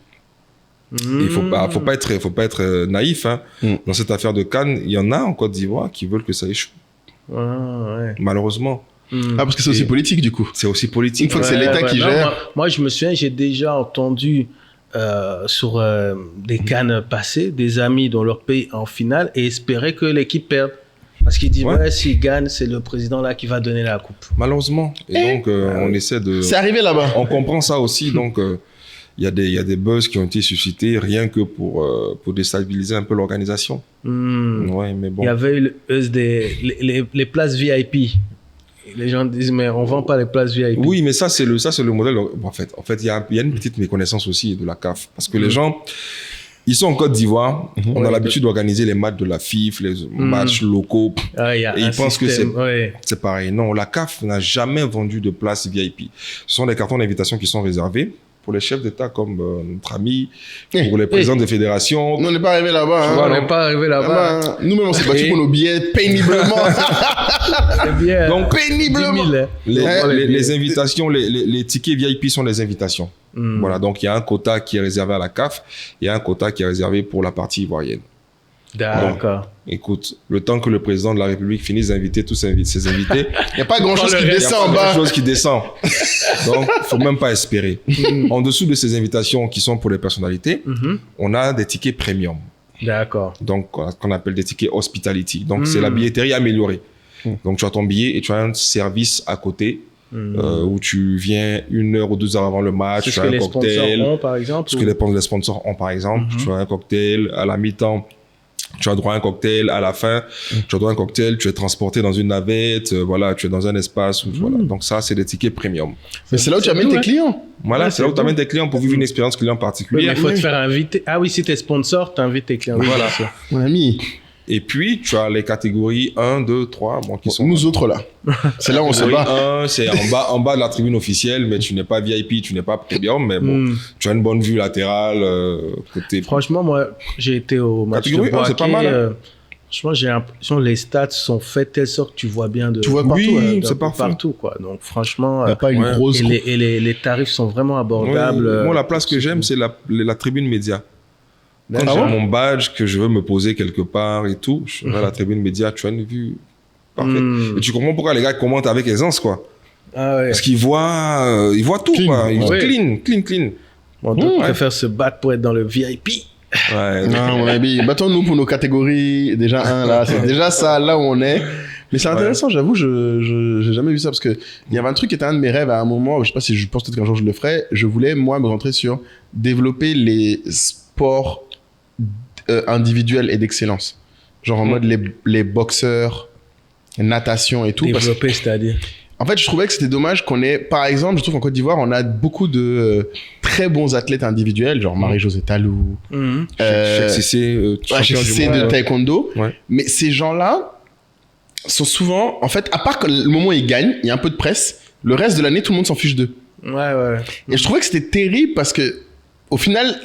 Il faut pas être naïf, hein. Dans cette affaire de Cannes, il y en a en Côte d'Ivoire qui veulent que ça échoue. Malheureusement. Ah, parce que c'est aussi politique, du coup. C'est aussi politique. Une fois que c'est l'État qui gère. Moi, je me souviens, j'ai déjà entendu sur des Cannes passées, des amis dans leur pays en finale et espéraient que l'équipe perde. Parce qu'ils disent, s'il gagne, c'est le président là qui va donner la coupe. Malheureusement. Et donc, on essaie de... C'est arrivé là-bas. On comprend ça aussi, donc... Il y a des buzz qui ont été suscités rien que pour déstabiliser un peu l'organisation. Ouais, mais bon. Il y avait eu les places VIP. Les gens disent, mais on ne vend pas les places VIP. Oui, mais ça, c'est le modèle. En fait, il y a une petite méconnaissance aussi de la CAF. Parce que les gens, ils sont en Côte d'Ivoire. On a l'habitude d'organiser les matchs de la FIF, les matchs locaux. Et ils pensent que c'est pareil. Non, la CAF n'a jamais vendu de places VIP. Ce sont des cartons d'invitation qui sont réservés pour les chefs d'État comme notre ami, pour les présidents des fédérations. Nous, on n'est pas arrivé là-bas. On n'est pas arrivé là-bas. Nous-mêmes, on s'est battu pour nos billets péniblement. Donc, péniblement. 10 000, les invitations, les tickets VIP sont des invitations. Voilà, donc il y a un quota qui est réservé à la CAF, il y a un quota qui est réservé pour la partie ivoirienne. D'accord. Donc, écoute, le temps que le président de la République finisse d'inviter tous ses invités, il n'y a pas grand-chose qui descend en bas. Il y a pas grand-chose qui descend. Donc, il ne faut même pas espérer. En dessous de ces invitations qui sont pour les personnalités, on a des tickets premium. D'accord. Donc, qu'on appelle des tickets hospitality. Donc, c'est la billetterie améliorée. Donc, tu as ton billet et tu as un service à côté où tu viens 1 heure ou 2 heures avant le match. C'est ce que les sponsors ont, par exemple. Ce que les sponsors ont, par exemple. Tu as un cocktail à la mi-temps. Tu as droit à un cocktail à la fin. Tu as droit à un cocktail. Tu es transporté dans une navette. Voilà, tu es dans un espace. Voilà. Donc ça, c'est des tickets premium. Mais c'est là où tu amènes tes clients. Voilà, c'est là où tu amènes tes clients pour vivre une expérience client particulière. Mais il faut te faire inviter. Ah oui, si tu es sponsor, tu invites tes clients. Voilà. Mon ami. Et puis, tu as les catégories 1, 2, 3, qui sont... Nous autres, là. C'est là où on se bat. 1, c'est en bas de la tribune officielle, mais tu n'es pas VIP, tu n'es pas premium, mais bon, tu as une bonne vue latérale, côté... Franchement, moi, j'ai été au match de Boaké. C'est pas mal. Franchement, j'ai l'impression que les stats sont faits de telle sorte que tu vois bien de... Tu vois partout. Oui, c'est parfait. Partout, quoi. Donc, franchement... Il n'y a pas une grosse... Et les tarifs sont vraiment abordables. Oui. Moi, la place que j'aime, c'est la tribune média. Quand j'ai mon badge, que je veux me poser quelque part et tout, je vais à la tribune média, tu as une vue Parfait. Et tu comprends pourquoi les gars commentent avec aisance, quoi. Ah ouais. Parce qu'ils voient tout, Clean. quoi. Ils voient Ouais. clean. Bon, d'autres préfèrent se battre pour être dans le VIP. Ouais. Non, mon ami, battons-nous pour nos catégories. Déjà, là, c'est déjà ça, là où on est. Mais c'est intéressant, j'avoue, je j'ai jamais vu ça parce que il y avait un truc qui était un de mes rêves à un moment, je sais pas si je pense peut-être qu'un jour je le ferai. Je voulais, moi, me rentrer sur développer les sports individuels et d'excellence. Genre en mode les boxeurs, natation et tout. Développer, c'est-à-dire. En fait, je trouvais que c'était dommage qu'on ait, par exemple, je trouve qu'en Côte d'Ivoire, on a beaucoup de très bons athlètes individuels, genre Marie-Josée Talou, Cheikh Cissé, champion du Cissé monde. de taekwondo. Ouais. Mais ces gens-là sont souvent, en fait, à part que le moment où ils gagnent, il y a un peu de presse, le reste de l'année, tout le monde s'en fiche d'eux. Ouais. Et je trouvais que c'était terrible parce que, au final,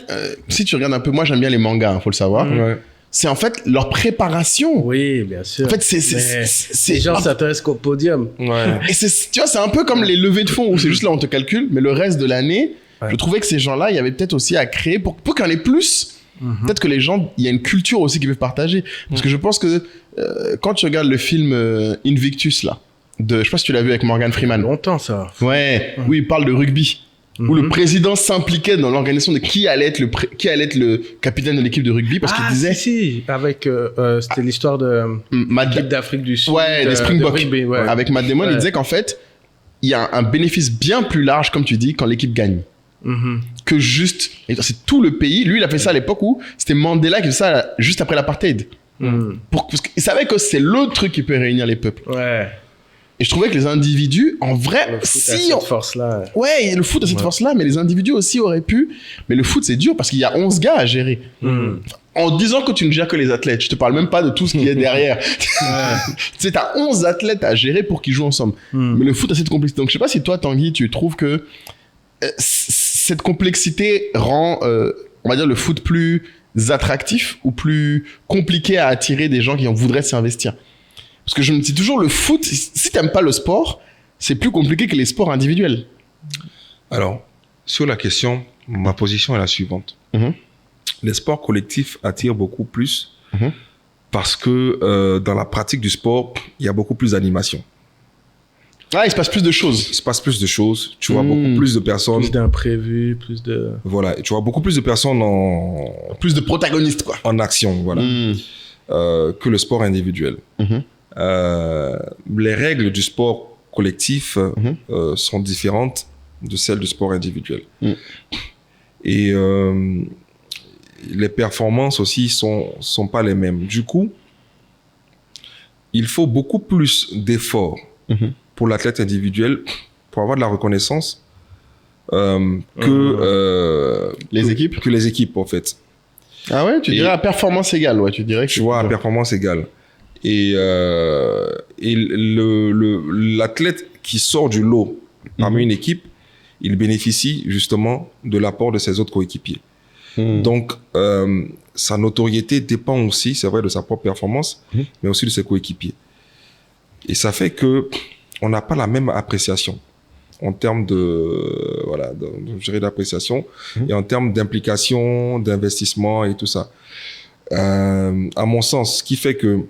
si tu regardes un peu, moi j'aime bien les mangas, faut le savoir. Ouais. C'est en fait leur préparation. Oui, bien sûr. En fait, Mais c'est les gens s'intéressent qu'au podium. Ouais. Et tu vois, c'est un peu comme les levées de fonds où c'est juste là on te calcule, mais le reste de l'année, je trouvais que ces gens-là, il y avait peut-être aussi à créer pour qu'il y en ait plus. Peut-être que les gens, il y a une culture aussi qu'ils peuvent partager. Parce que je pense que quand tu regardes le film Invictus là, je sais pas si tu l'as vu avec Morgan Freeman. Longtemps, ça. Ouais, où il parle de rugby. Où le président s'impliquait dans l'organisation de qui allait être le capitaine de l'équipe de rugby parce qu'il disait si, avec c'était l'histoire de l'équipe d'Afrique du Sud. Ouais, des Springboks. de rugby, ouais. Avec Matt Damon, il disait qu'en fait, il y a un bénéfice bien plus large, comme tu dis, quand l'équipe gagne. Que juste, et c'est tout le pays. Lui, il a fait ça à l'époque où c'était Mandela qui faisait ça juste après l'apartheid. Parce qu'il savait que c'est l'autre truc qui peut réunir les peuples. Ouais. Et je trouvais que les individus, en vrai, Le foot a si cette force-là. ouais, le foot a cette force-là, mais les individus aussi auraient pu. Mais le foot, c'est dur parce qu'il y a 11 gars à gérer. En disant que tu ne gères que les athlètes, je te parle même pas de tout ce qui est derrière. Tu sais, t'as 11 athlètes à gérer pour qu'ils jouent ensemble. Mais le foot a cette complexité. Donc, je sais pas si toi, Tanguy, tu trouves que cette complexité rend, on va dire, le foot plus attractif ou plus compliqué à attirer des gens qui en voudraient s'y investir. Parce que je me dis toujours, le foot, si t'aimes pas le sport, c'est plus compliqué que les sports individuels. Alors, sur la question, ma position est la suivante. Les sports collectifs attirent beaucoup plus parce que dans la pratique du sport, il y a beaucoup plus d'animation. Ah, il se passe plus de choses. Il se passe plus de choses. Tu vois beaucoup plus de personnes. Plus d'imprévus, plus de... Voilà. Et tu vois beaucoup plus de personnes Plus de protagonistes, quoi. en action, voilà, que le sport individuel. Les règles du sport collectif sont différentes de celles du sport individuel. Et les performances aussi sont pas les mêmes. Du coup, il faut beaucoup plus d'efforts pour l'athlète individuel pour avoir de la reconnaissance que les équipes. Que les équipes, en fait. Ah ouais, tu dirais à performance égale, ouais, tu dirais que Tu vois, à performance égale. Et l'athlète qui sort du lot parmi une équipe, il bénéficie justement de l'apport de ses autres coéquipiers. Donc, sa notoriété dépend aussi, c'est vrai, de sa propre performance, mais aussi de ses coéquipiers. Et ça fait que on n'a pas la même appréciation en termes d'appréciation et en termes d'implication, d'investissement et tout ça. À mon sens, ce qui fait que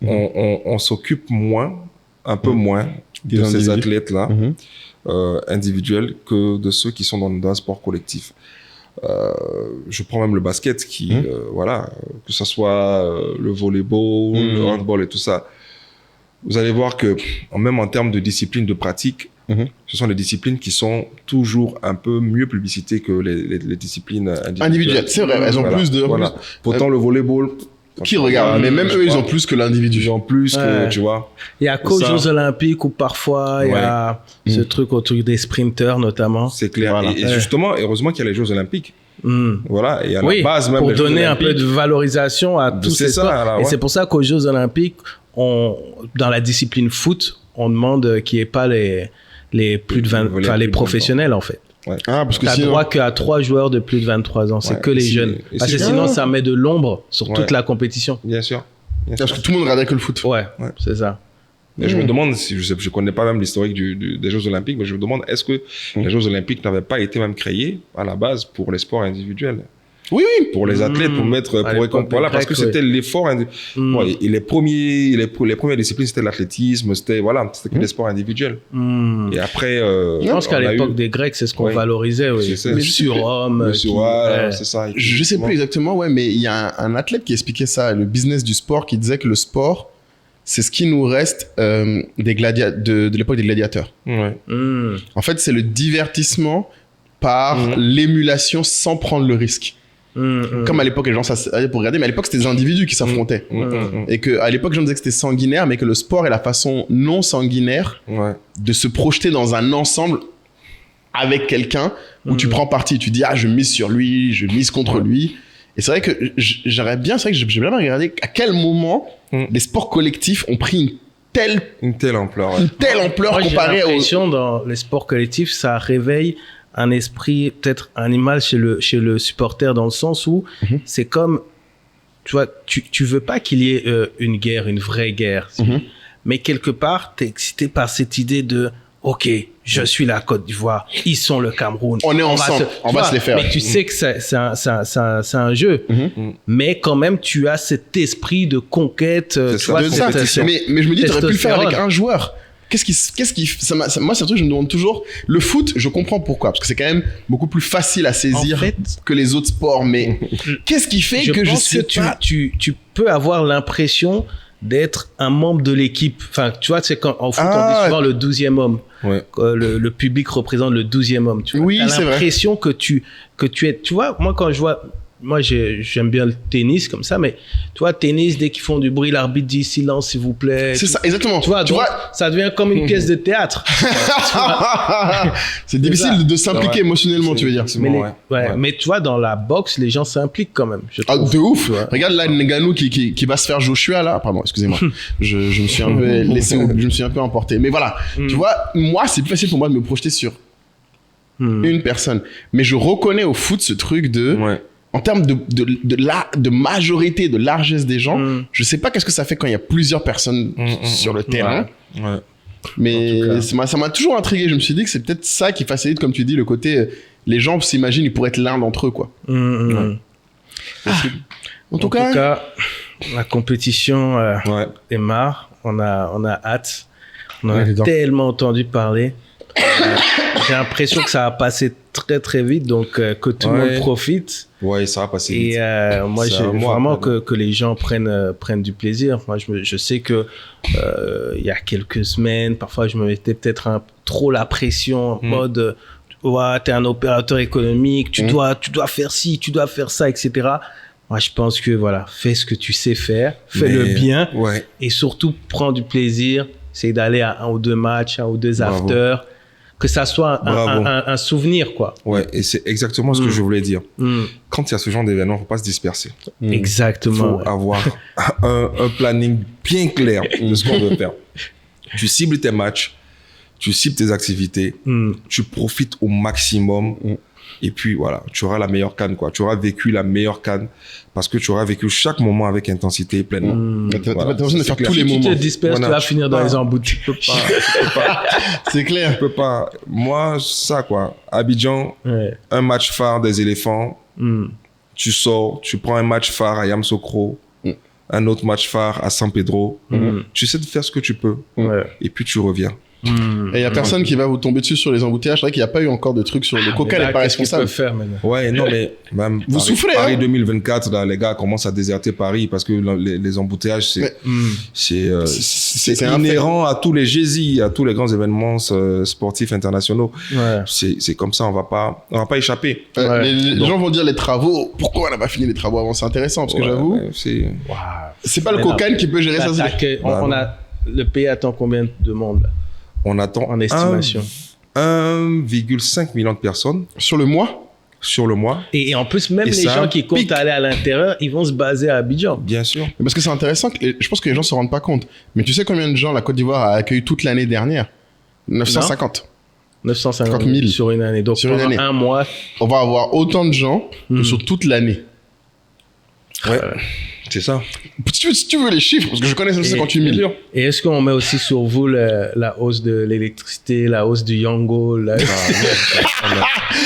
on s'occupe un peu moins de ces athlètes-là individuels que de ceux qui sont dans un sport collectif. Je prends même le basket que ce soit le volleyball, le handball et tout ça. Vous allez voir que même en termes de discipline de pratique, ce sont des disciplines qui sont toujours un peu mieux publicitées que les disciplines individuelles. C'est vrai, elles ont plus de... Voilà. Pourtant, le volleyball... Qui regarde, mais même eux, ils ont plus que l'individu. Ils ont plus que, tu vois. Il y a qu'aux Jeux Olympiques où parfois il y a ce truc autour des sprinteurs notamment. C'est clair. Voilà. Et justement, heureusement qu'il y a les Jeux Olympiques. Voilà. Et à la base, même pour donner un peu de valorisation à tous ces sports. Et c'est pour ça qu'aux Jeux Olympiques, dans la discipline foot, on demande qu'il n'y ait pas les plus de 20, enfin les professionnels en fait. Ouais. Ah, parce que t'as droit qu'à 3 joueurs de plus de 23 ans. C'est que les jeunes. Parce que sinon, ça met de l'ombre sur toute la compétition. Bien sûr. Parce que tout le monde regardait que le foot. Ouais. C'est ça. Et je me demande, je connais pas même l'historique des Jeux Olympiques, mais je me demande, est-ce que les Jeux Olympiques n'avaient pas été même créés à la base pour les sports individuels? Oui, oui. Pour les athlètes, pour mettre, voilà, parce que c'était l'effort. Ouais, et les premières disciplines, c'était l'athlétisme, c'était que des sports individuels. Et après, je pense qu'à l'époque des Grecs, c'est ce qu'on valorisait, le surhomme. C'est ça. Je sais plus exactement, mais il y a un athlète qui expliquait ça, le business du sport, qui disait que le sport, c'est ce qui nous reste de l'époque des gladiateurs. Ouais. En fait, c'est le divertissement par l'émulation sans prendre le risque. Comme à l'époque, les gens s'asseyaient pour regarder, mais à l'époque, c'était des individus qui s'affrontaient. Et qu'à l'époque, les gens disaient que c'était sanguinaire, mais que le sport est la façon non sanguinaire de se projeter dans un ensemble avec quelqu'un où tu prends parti. Tu dis, je mise sur lui, je mise contre lui. Et c'est vrai que j'ai bien regardé à quel moment les sports collectifs ont pris une telle ampleur comparée aux... J'ai l'impression, dans les sports collectifs, ça réveille un esprit peut-être animal chez le supporter, dans le sens où c'est comme, tu vois, tu veux pas qu'il y ait une guerre, une vraie guerre, mais quelque part t'es excité par cette idée de ok, je suis la Côte d'Ivoire, ils sont le Cameroun, on est ensemble, on va se les faire. Mais tu sais que c'est un jeu, mais quand même tu as cet esprit de conquête, tu vois, mais je me dis t'aurais pu le faire avec un joueur. Moi, c'est un truc que je me demande toujours. Le foot, je comprends pourquoi. Parce que c'est quand même beaucoup plus facile à saisir que les autres sports. Mais qu'est-ce qui fait que je sais pas... Tu peux avoir l'impression d'être un membre de l'équipe. Enfin, tu vois, c'est quand en foot, on dit souvent le 12e homme. Ouais. Le public représente le 12e homme. Tu vois, oui, c'est vrai. T'as l'impression que tu es... Tu vois, moi, quand je vois... Moi, j'aime bien le tennis comme ça, mais tu vois, tennis, dès qu'ils font du bruit, l'arbitre dit silence, s'il vous plaît. C'est ça, exactement. Tu vois, ça devient comme une pièce de théâtre. C'est difficile de s'impliquer émotionnellement, tu veux dire. Mais tu vois, dans la boxe, les gens s'impliquent quand même. De ouf. Regarde là, Ngannou qui va se faire Joshua là. Pardon, excusez-moi. je me suis un peu je me suis un peu emporté. Mais voilà, tu vois, moi, c'est plus facile pour moi de me projeter sur une personne. Mais je reconnais au foot ce truc de... En termes de majorité, de largesse des gens, je sais pas qu'est-ce que ça fait quand il y a plusieurs personnes sur le terrain. Mais ça m'a toujours intrigué. Je me suis dit que c'est peut-être ça qui facilite, comme tu dis, le côté... les gens s'imaginent, ils pourraient être l'un d'entre eux, quoi. En tout cas, la compétition démarre. On a hâte. On en a tellement entendu parler. J'ai l'impression que ça va passer très très vite, donc que tout le monde profite. Ouais, ça va passer vite. Et moi, j'ai vraiment que les gens prennent du plaisir. Moi, je sais que il y a quelques semaines, parfois, je me mettais peut-être trop la pression en mode t'es un opérateur économique, tu dois faire ci, tu dois faire ça, etc. Moi, je pense que fais ce que tu sais faire, fais-le bien, et surtout prends du plaisir. C'est d'aller à 1 ou 2 matchs, 1 ou 2 afters. Que ça soit un souvenir, quoi. Ouais, et c'est exactement ce que je voulais dire. Quand il y a ce genre d'événement, faut pas se disperser. Exactement. Faut avoir un planning bien clair de ce qu'on veut faire. Tu cibles tes matchs, tu cibles tes activités, tu profites au maximum. Et puis voilà, tu auras la meilleure CAN, quoi. Tu auras vécu la meilleure CAN parce que tu auras vécu chaque moment avec intensité, pleinement. T'as pas besoin de faire tous les moments. Si tu te disperses, tu vas finir dans les embouteillages. Tu peux pas. C'est clair. Tu peux pas. Moi, ça, quoi. Abidjan, un match phare des éléphants. Tu sors, tu prends un match phare à Yamoussoukro, un autre match phare à San Pedro. Tu essaies de faire ce que tu peux. Et puis tu reviens. Et il y a personne qui va vous tomber dessus sur les embouteillages. C'est vrai qu'il n'y a pas eu encore de trucs sur le Coca n'est pas responsable. Ouais, non, mais même vous souffrez, Paris 2024, là, les gars commencent à déserter Paris parce que les embouteillages, c'est inhérent à tous les GESI, à tous les grands événements sportifs internationaux. C'est comme ça, on va pas échapper. Les gens vont dire les travaux. Pourquoi on n'a pas fini les travaux avant? C'est intéressant parce que j'avoue, c'est pas le Coca qui peut gérer ça. On a le pays attend combien de monde là? On attend en estimation 1,5 million de personnes. Sur le mois? Sur le mois. Et en plus, même les gens qui comptent aller à l'intérieur, ils vont se baser à Abidjan. Bien sûr. Parce que c'est intéressant, je pense que les gens ne se rendent pas compte. Mais tu sais combien de gens la Côte d'Ivoire a accueilli toute l'année dernière? 950. 950 000 sur une année. Donc, pendant un mois. On va avoir autant de gens que sur toute l'année. Ouais. C'est ça. Si tu veux les chiffres, parce que je connais 58 millions. Et est-ce qu'on met aussi sur vous la hausse de l'électricité, la hausse du Yango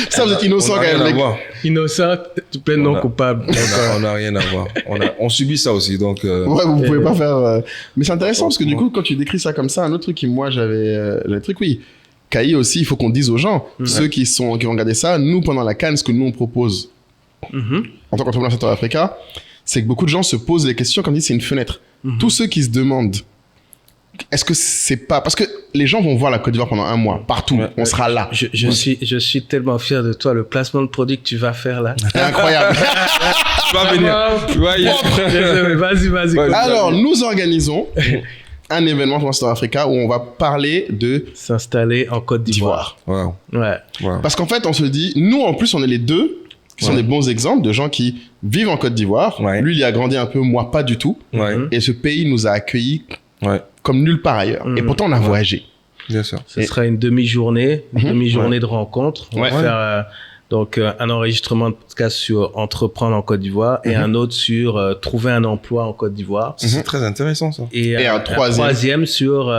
Ça, vous êtes innocent quand même, mec. Innocent, plein de non coupables. On n'a rien à voir. On subit ça aussi, donc... Ouais, vous pouvez pas faire... Mais c'est intéressant, parce que du coup, quand tu décris ça comme ça, un autre truc qui, moi, j'avais le truc, oui. Caï aussi, il faut qu'on dise aux gens, ceux qui vont regarder ça, nous, pendant la CAN, ce que nous, on propose, en tant qu'entrepreneur Center Africa, c'est que beaucoup de gens se posent les questions, comme dit, c'est une fenêtre. Tous ceux qui se demandent, est-ce que c'est pas... Parce que les gens vont voir la Côte d'Ivoire pendant un mois, partout, on sera là. Je suis tellement fier de toi, le placement de produit que tu vas faire là. C'est incroyable. Tu vas venir. Vas-y. Alors, nous organisons un événement pour Center Africa où on va parler de... S'installer en Côte d'Ivoire. Wow. Ouais. Parce qu'en fait, on se dit, nous, en plus, on est les deux qui sont des bons exemples de gens qui vivent en Côte d'Ivoire. Ouais. Lui, il y a grandi un peu, moi, pas du tout. Ouais. Et ce pays nous a accueillis Ouais. comme nulle part ailleurs. Et pourtant, on a voyagé. Bien sûr. Ce sera une demi-journée, de rencontre. On va faire donc un enregistrement de podcast sur entreprendre en Côte d'Ivoire et un autre sur trouver un emploi en Côte d'Ivoire. C'est très intéressant, ça. Et un troisième sur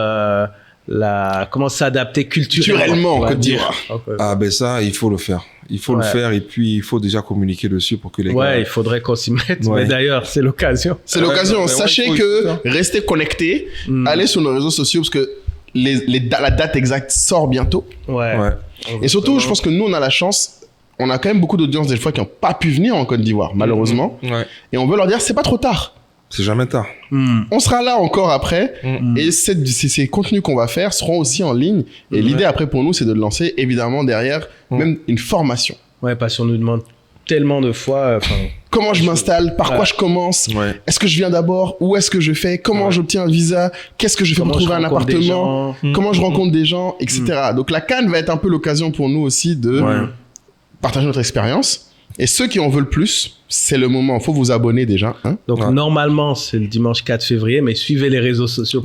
comment s'adapter culturellement en Côte d'Ivoire. Ah ben ça, il faut le faire. Il faut le faire et puis il faut déjà communiquer dessus pour que les gars... Ouais, il faudrait qu'on s'y mette. Mais d'ailleurs, c'est l'occasion. C'est l'occasion. Sachez que restez connectés, allez sur nos réseaux sociaux parce que la date exacte sort bientôt. Ouais. Et surtout, je pense que nous, on a la chance... On a quand même beaucoup d'audience des fois qui n'ont pas pu venir en Côte d'Ivoire, malheureusement. Ouais. Et on veut leur dire, c'est pas trop tard. C'est jamais tard. On sera là encore après. Et ces contenus qu'on va faire seront aussi en ligne. Et l'idée après pour nous, c'est de lancer évidemment derrière même une formation. Ouais, parce qu'on nous demande tellement de fois... Comment je m'installe? Par quoi je commence? Est-ce que je viens d'abord? Où est-ce que je fais? Comment j'obtiens un visa? Qu'est-ce que je fais pour trouver un appartement? Comment je rencontre des gens? Etc. Donc la CAN va être un peu l'occasion pour nous aussi de partager notre expérience. Et ceux qui en veulent plus, c'est le moment. Il faut vous abonner déjà. Hein? Donc, normalement, c'est le dimanche 4 février, mais suivez les réseaux sociaux.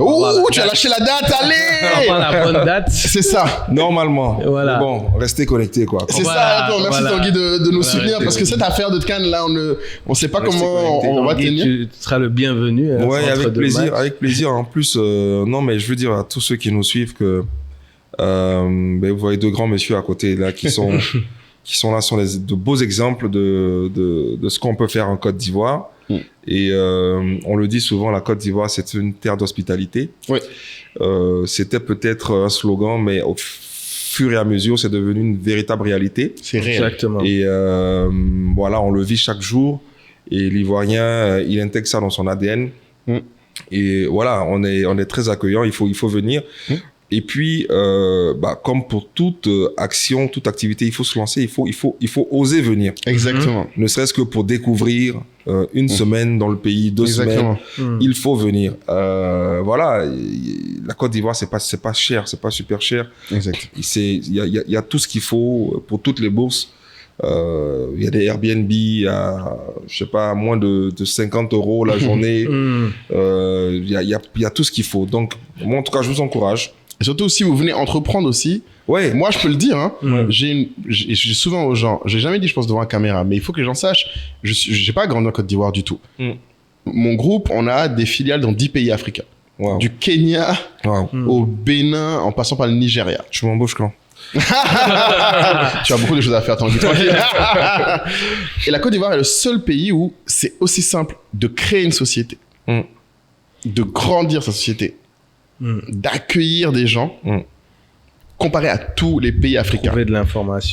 Tu as lâché la date, allez! La bonne date. C'est ça. Normalement. Voilà. Bon, restez connectés, quoi. C'est ça. Merci Tanguy de nous soutenir parce que cette affaire de Cannes, là, on ne sait pas comment on va tenir. Tu seras le bienvenu. Ouais, avec plaisir. Avec plaisir. En plus, non, mais je veux dire à tous ceux qui nous suivent que vous voyez deux grands messieurs à côté, là, qui sont... qui sont là, sont de beaux exemples de ce qu'on peut faire en Côte d'Ivoire. Et on le dit souvent, la Côte d'Ivoire, c'est une terre d'hospitalité. Oui. C'était peut-être un slogan, mais au fur et à mesure, c'est devenu une véritable réalité. C'est réel. Exactement. Et voilà, on le vit chaque jour. Et l'Ivoirien, il intègre ça dans son ADN. Et voilà, on est très accueillant. Il faut venir. Et puis, comme pour toute action, toute activité, il faut se lancer, il faut oser venir. Exactement. Ne serait-ce que pour découvrir une semaine dans le pays, 2 semaines, il faut venir. Voilà, la Côte d'Ivoire, c'est pas cher, c'est pas super cher. Exact. Il y a tout ce qu'il faut pour toutes les bourses. Il y a des Airbnb à, je sais pas, moins de 50 € la journée. Il y a tout ce qu'il faut. Donc, moi, en tout cas, je vous encourage. Et surtout, si vous venez entreprendre aussi, moi, je peux le dire, hein, j'ai souvent aux gens, j'ai jamais dit, je pense, devant la caméra, mais il faut que les gens sachent, j'ai pas grandi en Côte d'Ivoire du tout. Mon groupe, on a des filiales dans 10 pays africains. Du Kenya au Bénin, en passant par le Nigeria. Je m'embauche quand? Tu as beaucoup de choses à faire, tranquille. Et la Côte d'Ivoire est le seul pays où c'est aussi simple de créer une société, de grandir sa société, d'accueillir des gens, comparé à tous les pays africains.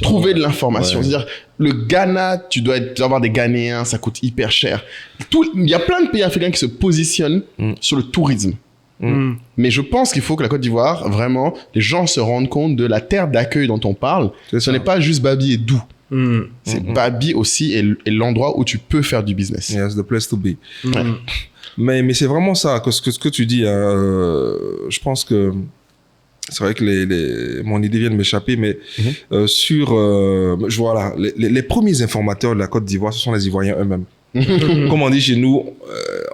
Trouver de l'information. C'est-à-dire, le Ghana, tu dois avoir des Ghanéens, ça coûte hyper cher. Il y a plein de pays africains qui se positionnent sur le tourisme. Mais je pense qu'il faut que la Côte d'Ivoire, vraiment, les gens se rendent compte de la terre d'accueil dont on parle. Ce n'est pas juste Babi et Dou. C'est Babi aussi et l'endroit où tu peux faire du business. Yes, the place to be. Mais c'est vraiment ça, ce que tu dis. Je pense que c'est vrai que mon idée vient de m'échapper, mais voilà, les premiers informateurs de la Côte d'Ivoire, ce sont les Ivoiriens eux-mêmes. Comme on dit chez nous,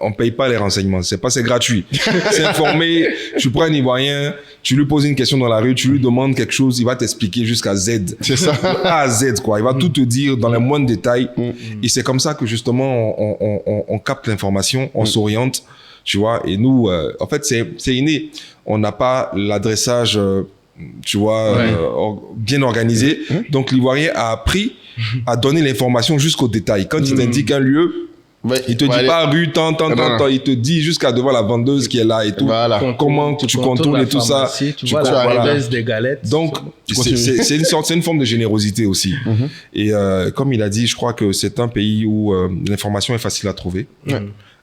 on paye pas les renseignements. C'est gratuit. C'est informé. Tu prends un Ivoirien, tu lui poses une question dans la rue, tu lui demandes quelque chose, il va t'expliquer jusqu'à Z. C'est ça. A à Z, quoi. Il va tout te dire dans les moindres détails. Et c'est comme ça que, justement, on capte l'information, on s'oriente, tu vois. Et nous, en fait, c'est inné. On n'a pas l'adressage, tu vois, bien organisé. Donc, l'Ivoirien a appris à donner l'information jusqu'au détail. Quand il t'indique un lieu, il te dit pas rue, tant, il te dit jusqu'à devant la vendeuse qui est là et tout. Voilà. Comment tu contournes et tout ça. Tu vois la baisse des galettes. Donc, c'est une forme de générosité aussi. Et comme il a dit, je crois que c'est un pays où l'information est facile à trouver.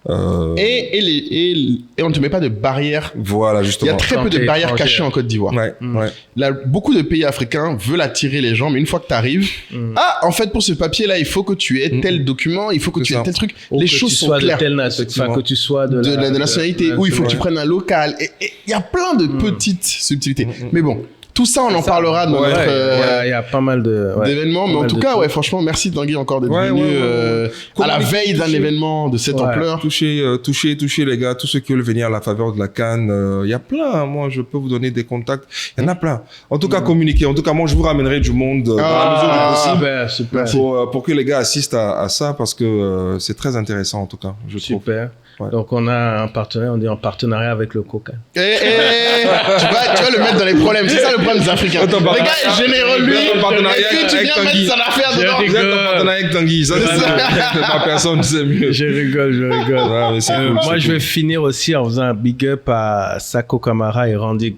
Et on ne te met pas de barrières. Voilà, justement. Il y a très peu de barrières cachées en Côte d'Ivoire. Là, beaucoup de pays africains veulent attirer les gens, mais une fois que tu arrives, en fait, pour ce papier-là, il faut que tu aies tel document, il faut que tu aies tel truc. Les choses sont claires. Que tu sois de la nationalité, ou il faut que tu prennes un local. Et il y a plein de petites subtilités. Mais bon. Tout ça, on en parlera dans notre... Il y a pas mal d'événements. Mais en tout cas, franchement, merci Tanguy encore d'être venu à la veille d'un événement de cette ampleur. Touchez les gars, tous ceux qui veulent venir à la faveur de la CAN. Il y a plein. Moi, je peux vous donner des contacts. Il y en a plein. En tout cas, communiquez. En tout cas, moi, je vous ramènerai du monde dans la mesure du possible pour que les gars assistent à ça parce que c'est très intéressant, en tout cas, je trouve. Super. Donc, on a un partenaire, on dit en partenariat avec le Coca. Tu vas le mettre dans les problèmes. C'est ça le problème des Africains. Le gars est généreux, lui. Et puis, tu viens mettre son affaire dedans. Vous êtes en partenariat avec Tanguy. Ça, c'est pas personne, c'est mieux. Je rigole. Moi, je vais finir aussi en faisant un big up à Sako Kamara et Randy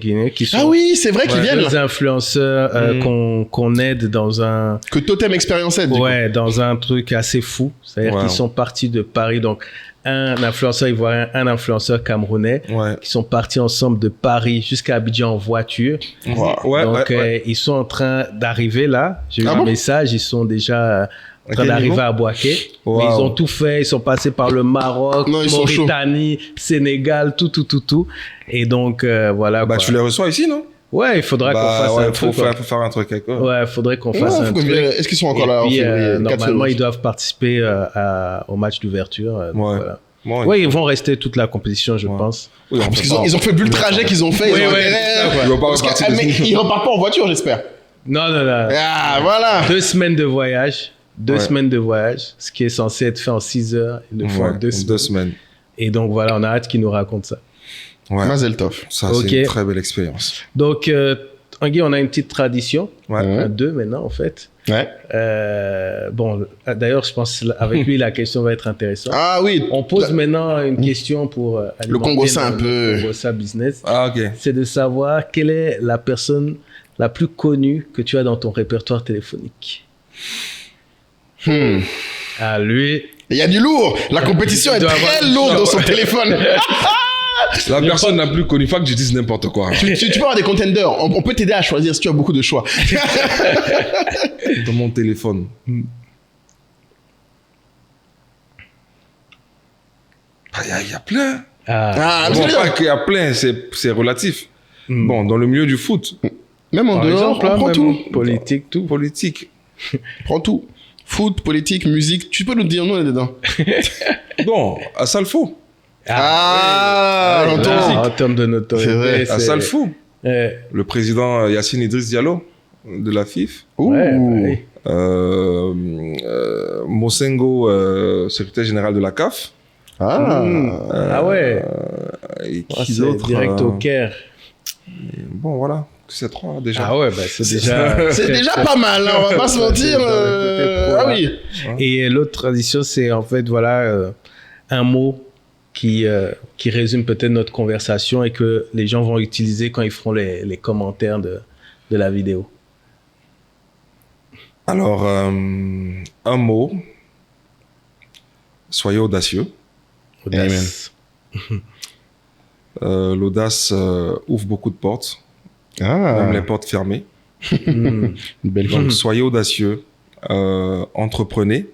Guinée qui sont. Ah oui, c'est vrai qu'ils viennent. Des influenceurs qu'on aide dans un. Que Totem Experience aide. Ouais, dans un truc assez fou. C'est-à-dire qu'ils sont partis de Paris. Donc, un influenceur ivoirien, un influenceur camerounais qui sont partis ensemble de Paris jusqu'à Abidjan en voiture. Donc, ils sont en train d'arriver là. J'ai eu un message, ils sont déjà en train d'arriver à Bouaké. Mais ils ont tout fait, ils sont passés par le Maroc, Mauritanie, Sénégal, tout. Et donc, voilà. Tu les reçois ici, non? Ouais, il faudra qu'on fasse un truc. Faut faire un truc avec eux. Ouais, il faudrait qu'on fasse un truc. Est-ce qu'ils sont encore là en février? Normalement, ils doivent participer au match d'ouverture. Voilà. Ils vont rester toute la compétition, je pense. Parce qu'ils ont fait plus le trajet qu'ils ont fait. Ils repartent pas en voiture, j'espère. Non. Ah, voilà. 2 semaines de voyage. 2 semaines de voyage. Ce qui est censé être fait en 6 heures. Ils le font en 2 semaines. Et donc, voilà, on a hâte qu'ils nous racontent ça. Mazel tov. Ça, c'est une très belle expérience. Donc, Tanguy, on a une petite tradition. 2 maintenant, en fait. Bon, d'ailleurs, je pense avec lui, la question va être intéressante. Ah oui. On pose maintenant une question pour le Congossa un peu. Le Congossa business. Ok. C'est de savoir quelle est la personne la plus connue que tu as dans ton répertoire téléphonique. Ah, lui. Il y a du lourd. La compétition est très lourde dans son téléphone. La personne la plus connue, faut que je dise n'importe quoi. Tu peux avoir des contenders. On peut t'aider à choisir si tu as beaucoup de choix. Dans mon téléphone. Il y a plein. Il y a plein, c'est relatif. Bon, dans le milieu du foot. Même en dehors, on prend tout. Politique, tout. Politique. Prends tout. Foot, politique, musique. Tu peux nous dire, nous, on est dedans. Bon, à Salfo. En termes de notoriété. C'est vrai. À Salfo. Le président Yacine Idriss Diallo de la FIF. Mosengo, secrétaire général de la CAF. Et qui d'autre direct au Caire. Bon, voilà. C'est 3 déjà. C'est déjà... c'est déjà pas mal, hein, on va pas se mentir. Et l'autre tradition, c'est en fait, un mot qui résume peut-être notre conversation et que les gens vont utiliser quand ils feront les commentaires de la vidéo. Alors, un mot. Soyez audacieux. Audace. L'audace ouvre beaucoup de portes. Même les portes fermées. Une belle chose. Donc, soyez audacieux. Entreprenez.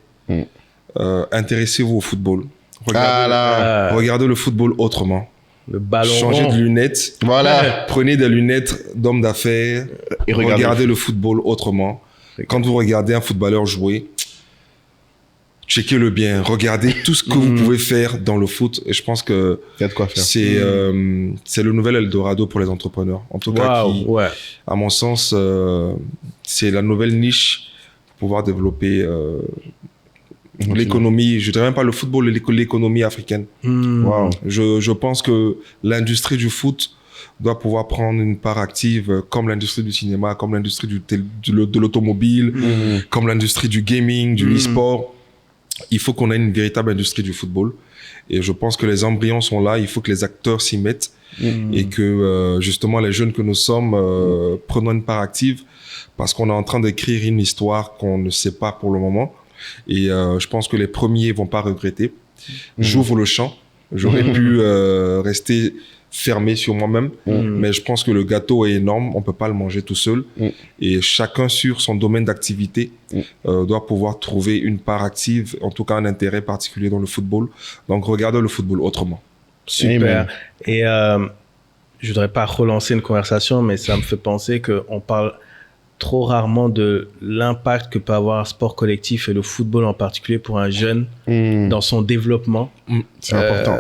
Intéressez-vous au football. Regardez le football autrement. Le ballon. Changez de lunettes. Voilà. Prenez des lunettes d'homme d'affaires. Et regardez le football autrement. Quand vous regardez un footballeur jouer, checkez-le bien, regardez tout ce que vous pouvez faire dans le foot. Et je pense que Il y a de quoi faire. c'est le nouvel Eldorado pour les entrepreneurs. En tout cas, à mon sens, c'est la nouvelle niche pour pouvoir développer l'économie. Je dirais même pas le football, l'économie africaine. Wow. Je pense que l'industrie du foot doit pouvoir prendre une part active comme l'industrie du cinéma, comme l'industrie de l'automobile, comme l'industrie du gaming, du e-sport. Il faut qu'on ait une véritable industrie du football. Et je pense que les embryons sont là. Il faut que les acteurs s'y mettent et que justement les jeunes que nous sommes prenons une part active parce qu'on est en train d'écrire une histoire qu'on ne sait pas pour le moment. Et je pense que les premiers vont pas regretter. J'ouvre le champ. J'aurais pu rester fermé sur moi-même, mais je pense que le gâteau est énorme, on peut pas le manger tout seul, et chacun sur son domaine d'activité doit pouvoir trouver une part active, en tout cas un intérêt particulier dans le football. Donc regardez le football autrement. Super. Et je voudrais pas relancer une conversation, mais ça me fait penser qu'on parle trop rarement de l'impact que peut avoir un sport collectif et le football en particulier pour un jeune dans son développement. C'est important.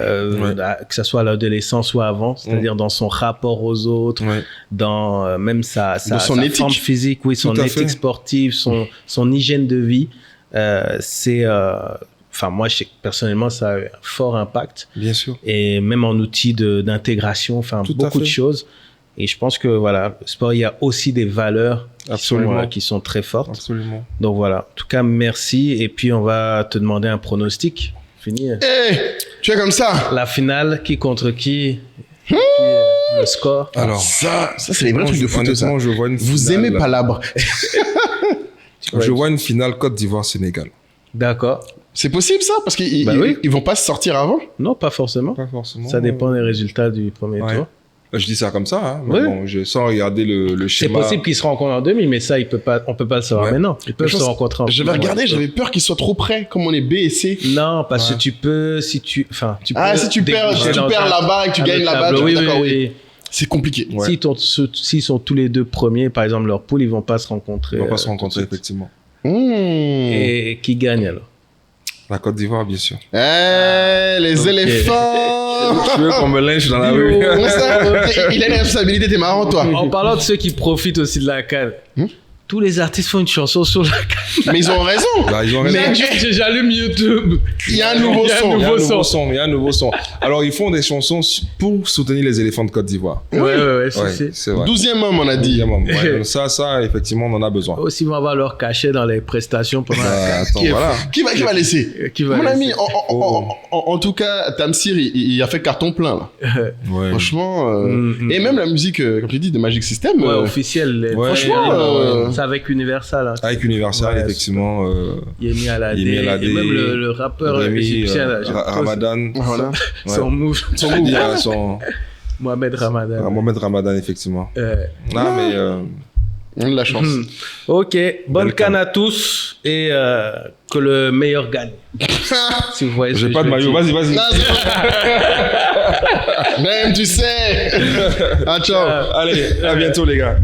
Que ce soit à l'adolescence ou avant, c'est-à-dire dans son rapport aux autres, dans même sa éthique. Forme physique, son éthique sportive, son hygiène de vie. Enfin, moi, personnellement, ça a un fort impact. Bien sûr. Et même en outil d'intégration, enfin, beaucoup de choses. Et je pense que voilà, le sport, il y a aussi des valeurs qui sont très fortes. Absolument. Donc voilà. En tout cas, merci. Et puis, on va te demander un pronostic. Fini. Tu es comme ça. La finale, qui contre qui? Le score. Alors, ça c'est les vrais trucs de foot, ça. Je vois une Vous finale, aimez Palabre. Je vois une finale Côte d'Ivoire-Sénégal. D'accord. C'est possible, ça? Parce qu'ils vont pas se sortir avant? Non, pas forcément. Pas forcément. Ça dépend des résultats du premier tour. Je dis ça comme ça, hein. Mais bon, sans regarder le schéma. C'est possible qu'ils se rencontrent en demi, mais ça, on peut pas le savoir maintenant. Ils peuvent se rencontrer en Je vais regarder, j'avais peur qu'ils soient trop près, comme on est B et C. Non, parce que tu peux, si tu perds là-bas et que tu gagnes là-bas, oui. C'est compliqué. S'ils sont tous les deux premiers, par exemple, leur poule, ils vont pas se rencontrer. Ils vont pas se rencontrer, effectivement. Et qui gagne alors? La Côte d'Ivoire, bien sûr. Les éléphants. Tu veux qu'on me lynche dans la rue? Il a une responsabilité, t'es marrant, toi. En parlant de ceux qui profitent aussi de la CAN, tous les artistes font une chanson sur la CAN. Mais ils ont raison. J'allume YouTube. Il y a un nouveau son. Il y a un nouveau son. Alors, ils font des chansons pour soutenir les éléphants de Côte d'Ivoire. Ouais, c'est vrai. 12e homme, on a dit. 12e homme. Ça, effectivement, on en a besoin. Aussi, ils vont avoir leur cachet dans les prestations pendant la CAN. Voilà. Qui va laisser? Mon ami, en tout cas, Tamsir, il a fait carton plein, là. Franchement. Et même la musique, comme tu dis, de Magic System. Officielle. Franchement. C'est avec Universal. Avec Universal, effectivement. Yemi Alade. Et même le rappeur égyptien. Ramadan. Voilà. Son move. Mohamed Ramadan. Mohamed Ramadan, effectivement. On a de la chance. Ok. Bonne CAN à tous. Et que le meilleur gagne. Si vous voyez. J'ai pas de maillot. Vas-y. Même, tu sais. Ciao. Allez, à bientôt, les gars.